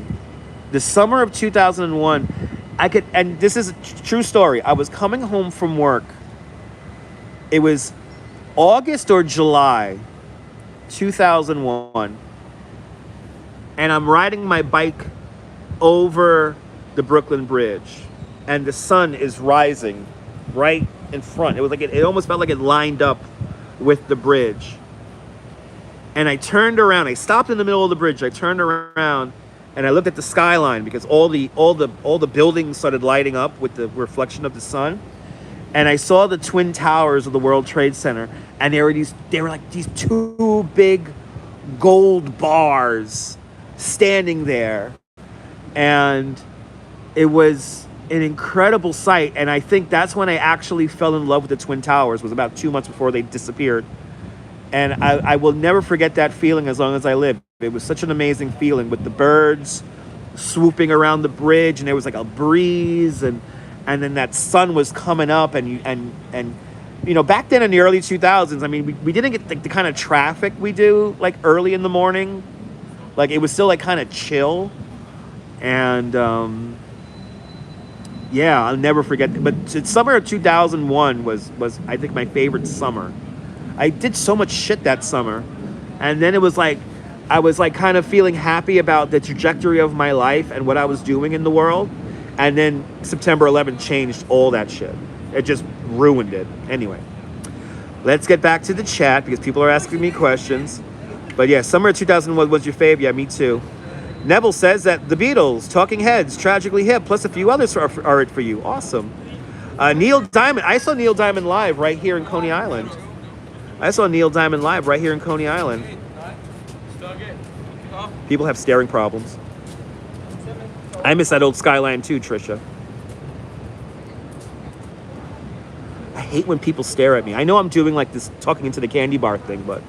The summer of 2001, and this is a true story. I was coming home from work. It was August or July 2001. And I'm riding my bike over the Brooklyn Bridge. And the sun is rising right in front. It was it almost felt like it lined up with the bridge. And I turned around. I stopped in the middle of the bridge. I turned around and I looked at the skyline because all the buildings started lighting up with the reflection of the sun. And I saw the twin towers of the World Trade Center, and they were these two big gold bars standing there. And it was an incredible sight. And I think that's when I actually fell in love with the Twin Towers. It was about 2 months before they disappeared. And I will never forget that feeling as long as I live. It was such an amazing feeling with the birds swooping around the bridge, and there was like a breeze, and then that sun was coming up, and you know, back then in the early 2000s, I mean, we didn't get the kind of traffic we do like early in the morning. Like it was still like kind of chill, and yeah, I'll never forget. But summer of 2001 was I think my favorite summer. I did so much shit that summer, and then it was like I was like kind of feeling happy about the trajectory of my life and what I was doing in the world, and then September 11th changed all that shit. It just ruined it. Anyway, let's get back to the chat because people are asking me questions. But yeah, summer of 2001 was your fave. Yeah, me too. Neville says that the Beatles, Talking Heads, Tragically Hip, plus a few others are it for you. Awesome. Neil Diamond. I saw Neil Diamond live right here in Coney Island. People have staring problems. I miss that old skyline too, Trisha. I hate when people stare at me. I know I'm doing like this talking into the candy bar thing, but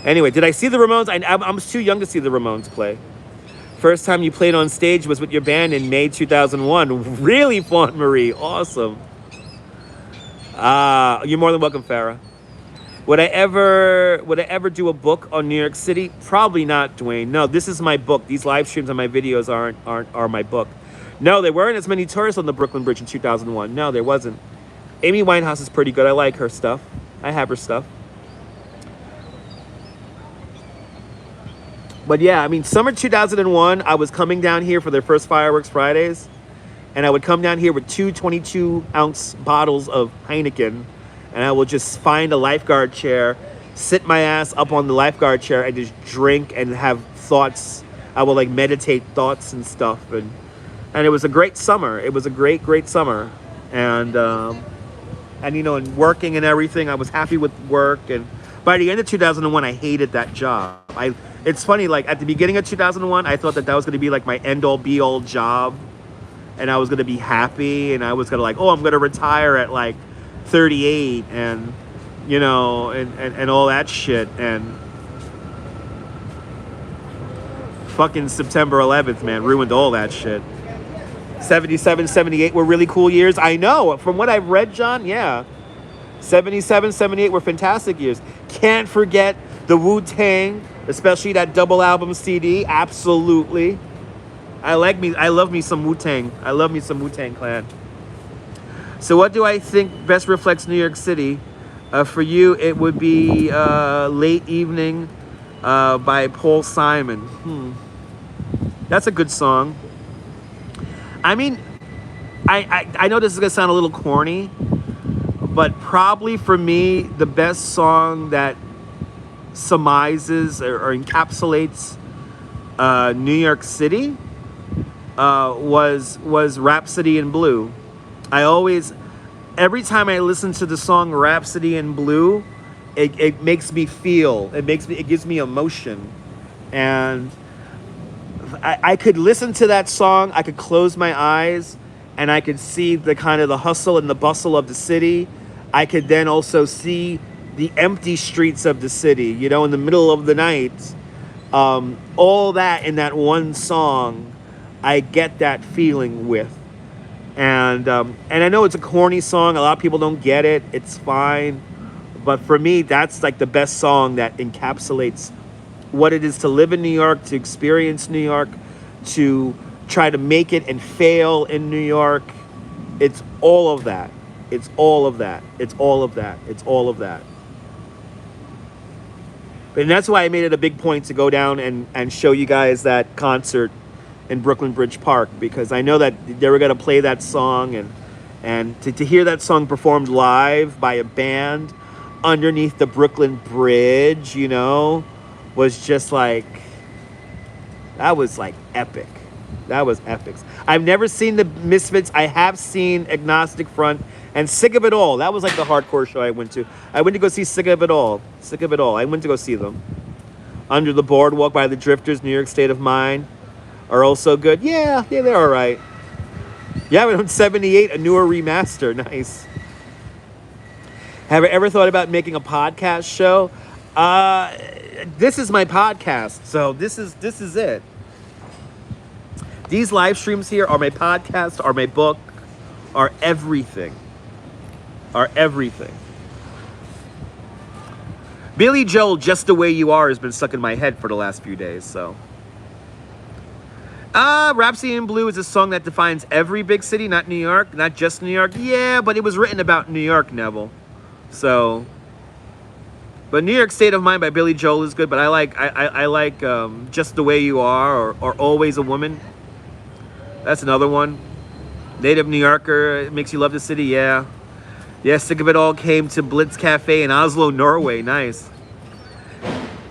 anyway, did I see the Ramones? I was too young to see the Ramones play. First time you played on stage was with your band in May 2001. Really fun, Marie. Awesome. You're more than welcome, Farah. Would I ever do a book on New York City? Probably not, Dwayne. No, this is my book. These live streams and my videos are my book. No, there weren't as many tourists on the Brooklyn Bridge in 2001. No, there wasn't. Amy Winehouse is pretty good. I like her stuff. I have her stuff. But yeah, I mean, summer 2001, I was coming down here for their first Fireworks Fridays, and I would come down here with two 22-ounce bottles of Heineken, and I would just find a lifeguard chair, sit my ass up on the lifeguard chair, and just drink and have thoughts. I would like meditate thoughts and stuff, and it was a great summer. It was a great summer, and you know, and working and everything, I was happy with work. And by the end of 2001, I hated that job. It's funny, like at the beginning of 2001, I thought that was going to be like my end-all be-all job, and I was going to be happy, and I was going to like, oh, I'm going to retire at like 38, and you know, and all that shit. And fucking September 11th, man, ruined all that shit. 77, 78 were really cool years. I know, from what I've read, John, yeah. 77, 78 were fantastic years. Can't forget the Wu-Tang, especially that double album CD. Absolutely. I love me some Wu-Tang. I love me some Wu-Tang Clan. So what do I think best reflects New York City? For you, it would be Late Evening by Paul Simon. That's a good song. I mean, I know this is going to sound a little corny, but probably for me, the best song that surmises or encapsulates New York City was Rhapsody in Blue. Every time I listen to the song Rhapsody in Blue, it makes me feel, it gives me emotion. And I could listen to that song, I could close my eyes, and I could see the kind of the hustle and the bustle of the city. I could then also see the empty streets of the city, you know, in the middle of the night. All that in that one song, I get that feeling with. And I know it's a corny song. A lot of people don't get it. It's fine. But for me, that's like the best song that encapsulates what it is to live in New York, to experience New York, to try to make it and fail in New York. It's all of that. It's all of that. It's all of that. It's all of that. And that's why I made it a big point to go down and show you guys that concert in Brooklyn Bridge Park, because I know that they were going to play that song, and to hear that song performed live by a band underneath the Brooklyn Bridge, you know, was just like, that was like epic. That was epic. I've never seen the Misfits. I have seen Agnostic Front and Sick of It All. That was like the hardcore show I went to. I went to go see Sick of It All. Sick of It All. I went to go see them. Under the Boardwalk by the Drifters, New York State of Mind are also good. Yeah, they're all right. Yeah, but on 78, a newer remaster. Nice. Have you ever thought about making a podcast show? This is my podcast, so this is it. These live streams here are my podcast, are my book, are everything. Are everything. Billy Joel, Just the Way You Are, has been stuck in my head for the last few days, so. Rhapsody in Blue is a song that defines every big city, not New York, not just New York. Yeah, but it was written about New York, Neville. So, but New York State of Mind by Billy Joel is good, but I like Just the Way You Are or Always a Woman. That's another one. Native New Yorker, It Makes You Love the City, yeah. Yeah, Sick of It All came to Blitz Cafe in Oslo, Norway, nice.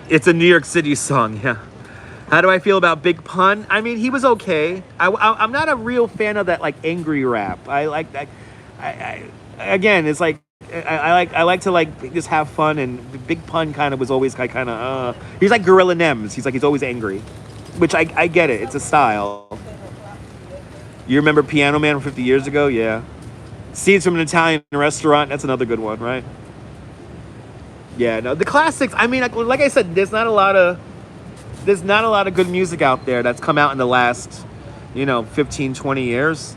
It's a New York City song, yeah. How do I feel about Big Pun? I mean, he was okay. I'm not a real fan of that like angry rap. I like that. Again, it's like I like to like just have fun. And Big Pun kind of was always he's like Gorilla Nems. He's always angry, which I get it. It's a style. You remember Piano Man from 50 years ago? Yeah. Scenes from an Italian Restaurant. That's another good one, right? Yeah. No, the classics. I mean, like I said, there's not a lot of good music out there that's come out in the last, 15, 20 years.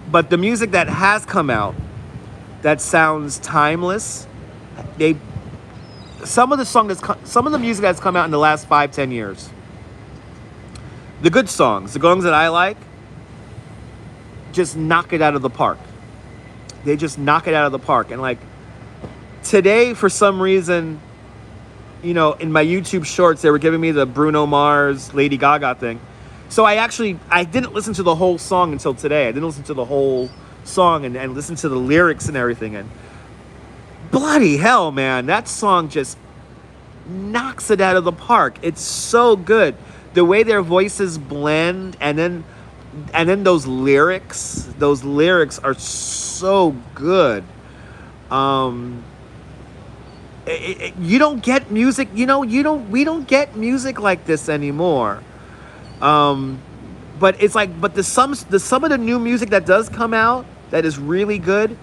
But the music that has come out that sounds timeless, some of the music that's come out in the last 5, 10 years, the good songs, the songs that I like, just knock it out of the park. They just knock it out of the park. And like today, for some reason, in my YouTube shorts, they were giving me the Bruno Mars, Lady Gaga thing. So I didn't listen to the whole song until today. I didn't listen to the whole song and listen to the lyrics and everything. And bloody hell, man, that song just knocks it out of the park. It's so good. The way their voices blend and then those lyrics are so good. You don't get music, we don't get music like this anymore. But it's like, some of the new music that does come out that is really good,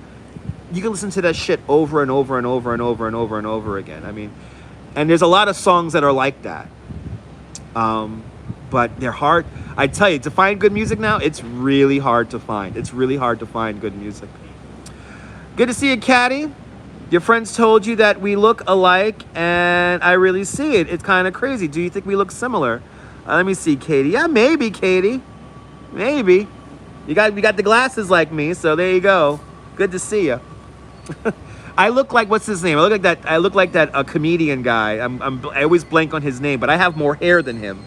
you can listen to that shit over and over and over and over and over and over again. I mean, and there's a lot of songs that are like that. But they're hard. I tell you, to find good music now, it's really hard to find. It's really hard to find good music. Good to see you, Caddy. Your friends told you that we look alike, and I really see it. It's kind of crazy. Do you think we look similar? Let me see, Katie. Yeah, maybe, Katie. Maybe. You got the glasses like me, so there you go. Good to see you. I look like, what's his name? I look like that comedian guy. I always blank on his name, but I have more hair than him.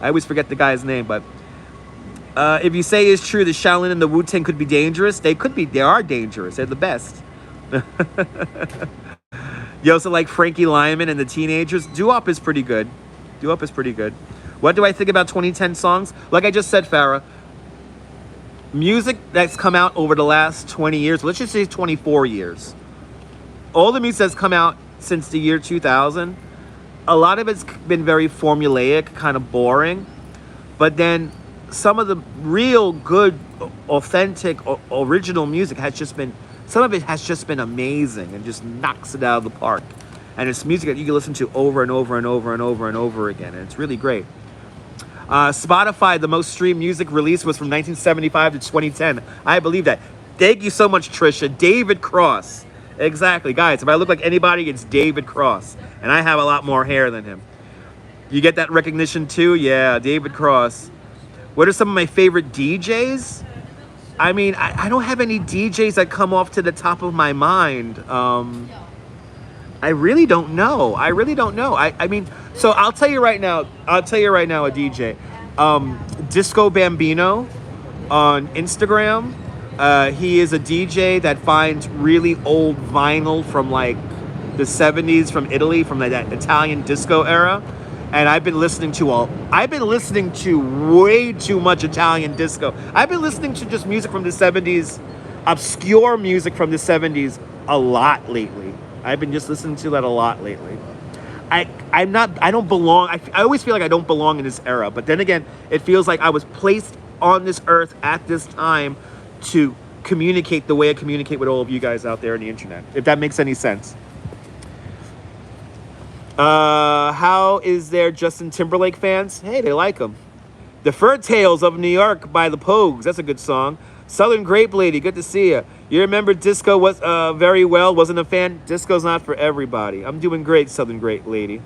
I always forget the guy's name, but if you say it's true, the Shaolin and the Wu-Tang could be dangerous, they could be. They are dangerous. They're the best. You also like Frankie Lyman and the Teenagers. Doo-Wop is pretty good. What do I think about 2010 songs? Like I just said, Farah, music that's come out over the last 20 years, let's just say 24 years. All the music that's come out since the year 2000, a lot of it's been very formulaic, kind of boring. But then some of the real good, authentic, original music some of it has just been amazing and just knocks it out of the park. And it's music that you can listen to over and over and over and over and over again. And it's really great. Spotify, the most streamed music release was from 1975 to 2010. I believe that. Thank you so much, Trisha. David Cross. Exactly. Guys, if I look like anybody, it's David Cross. And I have a lot more hair than him. You get that recognition too? Yeah, David Cross. What are some of my favorite DJs? I mean, I don't have any DJs that come off to the top of my mind. I really don't know. I mean, so I'll tell you right now, a DJ. Disco Bambino on Instagram. He is a DJ that finds really old vinyl from like the 70s from Italy, from that Italian disco era. And I've been listening to way too much Italian disco. I've been listening to just music from the 70s, obscure music from the 70s a lot lately. I've been just listening to that a lot lately. I don't belong. I always feel like I don't belong in this era. But then again, it feels like I was placed on this earth at this time to communicate the way I communicate with all of you guys out there on the internet, if that makes any sense. How is there Justin Timberlake fans? Hey, they like him. The Fur Tales of New York by the Pogues. That's a good song. Southern Grape Lady, good to see you. You remember disco was very well. Wasn't a fan. Disco's not for everybody. I'm doing great, Southern Grape Lady.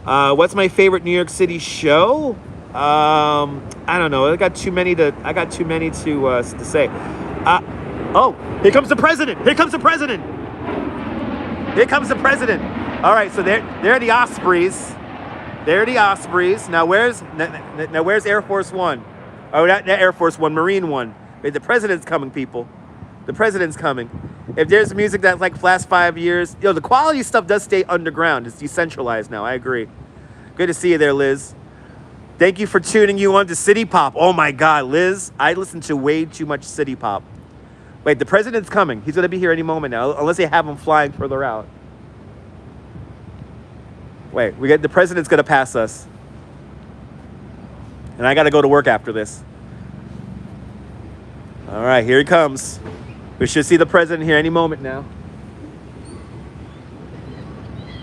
What's my favorite New York City show? I don't know. I got too many to say. Oh, here comes the president. Here comes the president. Here comes the president. All right, so they're the Ospreys. They're the Ospreys. Now where's Air Force One? Oh, not Air Force One, Marine One. The president's coming, people. The president's coming. If there's music that's like last 5 years, the quality stuff does stay underground. It's decentralized now. I agree. Good to see you there, Liz. Thank you for tuning you on to City Pop. Oh my God, Liz, I listen to way too much City Pop. Wait, the president's coming. He's gonna be here any moment now, unless they have him flying further out. Wait, the president's gonna pass us. And I gotta go to work after this. All right, here he comes. We should see the president here any moment now.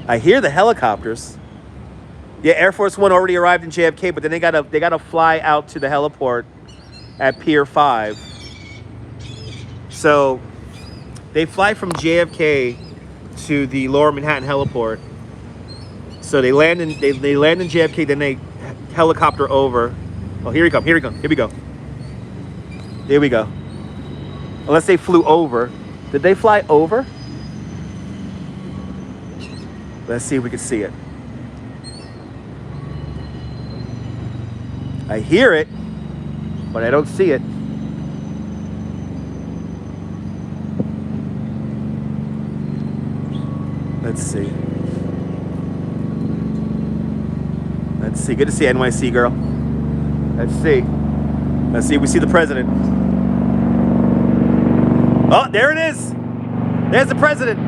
I hear the helicopters. Yeah, Air Force One already arrived in JFK, but then they gotta fly out to the heliport at Pier 5. So they fly from JFK to the Lower Manhattan heliport. So they land in JFK, then they helicopter over. Oh, here he comes. Here we go. Here we go. Unless they flew over. Did they fly over? Let's see if we can see it. I hear it, but I don't see it. Let's see. Good to see you, NYC girl. Let's see. We see the president. Oh, there it is. There's the president.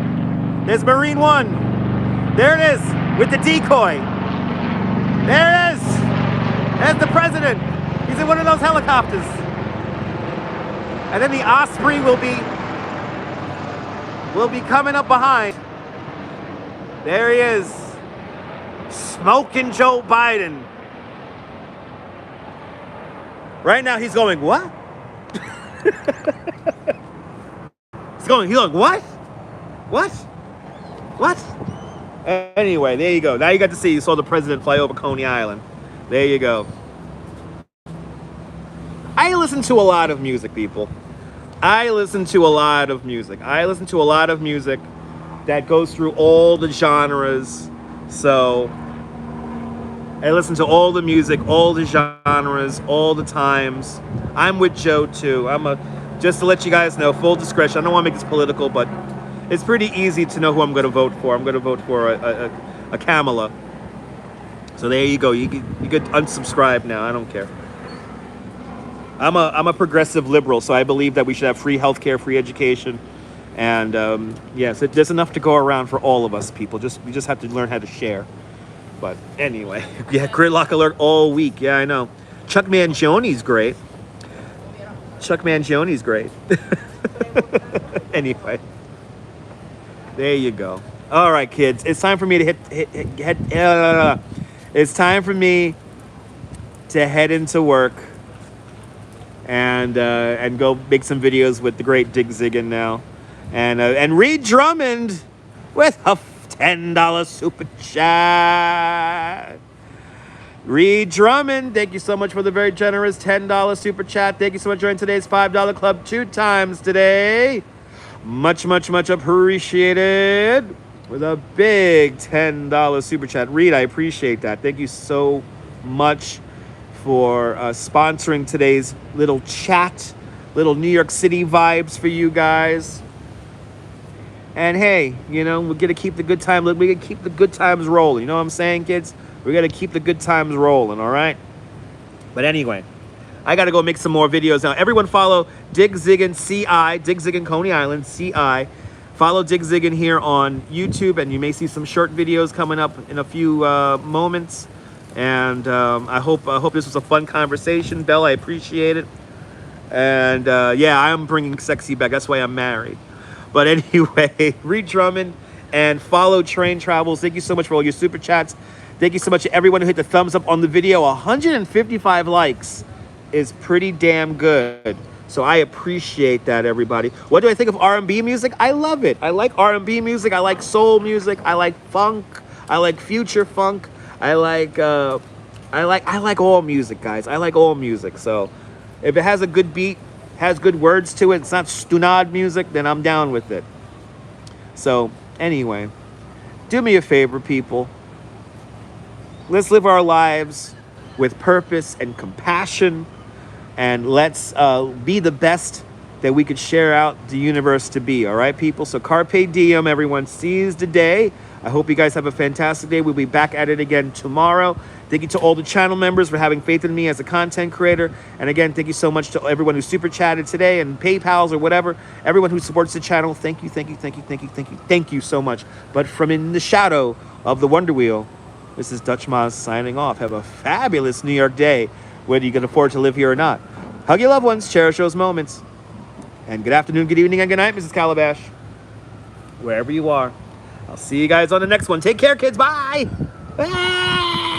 There's Marine One. There it is with the decoy. There it is. There's the president. He's in one of those helicopters. And then the Osprey will be coming up behind. There he is. Smoking Joe Biden. Right now he's going, what? He's going, what? What? Anyway, there you go. Now you saw the president fly over Coney Island. There you go. I listen to a lot of music, people. I listen to a lot of music that goes through all the genres. So I listen to all the music, all the genres, all the times. I'm with Joe too. Just to let you guys know, full discretion, I don't want to make this political, but it's pretty easy to know who I'm going to vote for. I'm going to vote for a Kamala. So there you go. You could unsubscribe now. I don't care. I'm a progressive liberal, so I believe that we should have free healthcare, free education, and yes, there's enough to go around for all of us, people. We just have to learn how to share. But anyway, yeah, gridlock alert all week. Yeah, I know. Chuck Mangioni's great. Anyway, there you go. All right, kids, it's time for me to it's time for me to head into work and go make some videos with the great Dig Ziggin now, and Reed Drummond with a $10 super chat. Reed Drummond, thank you so much for the very generous $10 super chat. Thank you so much for joining today's $5 club 2 times today. Much appreciated. With a big $10 super chat. Reed, I appreciate that. Thank you so much for sponsoring today's little chat, little New York City vibes for you guys. And hey, we're gonna keep the good time. We gotta keep the good times rolling. You know what I'm saying, kids? We gotta keep the good times rolling. All right. But anyway, I gotta go make some more videos now. Everyone follow Dig Ziggin CI, Dig Ziggin Coney Island CI. Follow Dig Ziggin here on YouTube, and you may see some short videos coming up in a few moments. And I hope this was a fun conversation, Belle. I appreciate it. And yeah, I'm bringing sexy back. That's why I'm married. But anyway, Reed Drummond and follow Train Travels. Thank you so much for all your super chats. Thank you so much to everyone who hit the thumbs up on the video. 155 likes is pretty damn good. So I appreciate that, everybody. What do I think of R&B music? I love it. I like R&B music. I like soul music. I like funk. I like future funk. I like all music, guys. I like all music. So if it has a good beat, has good words to it, it's not stunad music, then I'm down with it. So anyway, do me a favor, people. Let's live our lives with purpose and compassion, and let's be the best that we could share out the universe to be. All right, people? So carpe diem, everyone. Seize the day. I hope you guys have a fantastic day. We'll be back at it again tomorrow. Thank you to all the channel members for having faith in me as a content creator. And again, thank you so much to everyone who super chatted today and PayPals or whatever. Everyone who supports the channel, thank you, thank you, thank you, thank you, thank you, thank you so much. But from in the shadow of the Wonder Wheel, this is DutchMazz signing off. Have a fabulous New York day, whether you can afford to live here or not. Hug your loved ones, cherish those moments. And good afternoon, good evening, and good night, Mrs. Calabash. Wherever you are. I'll see you guys on the next one. Take care, kids. Bye. Bye.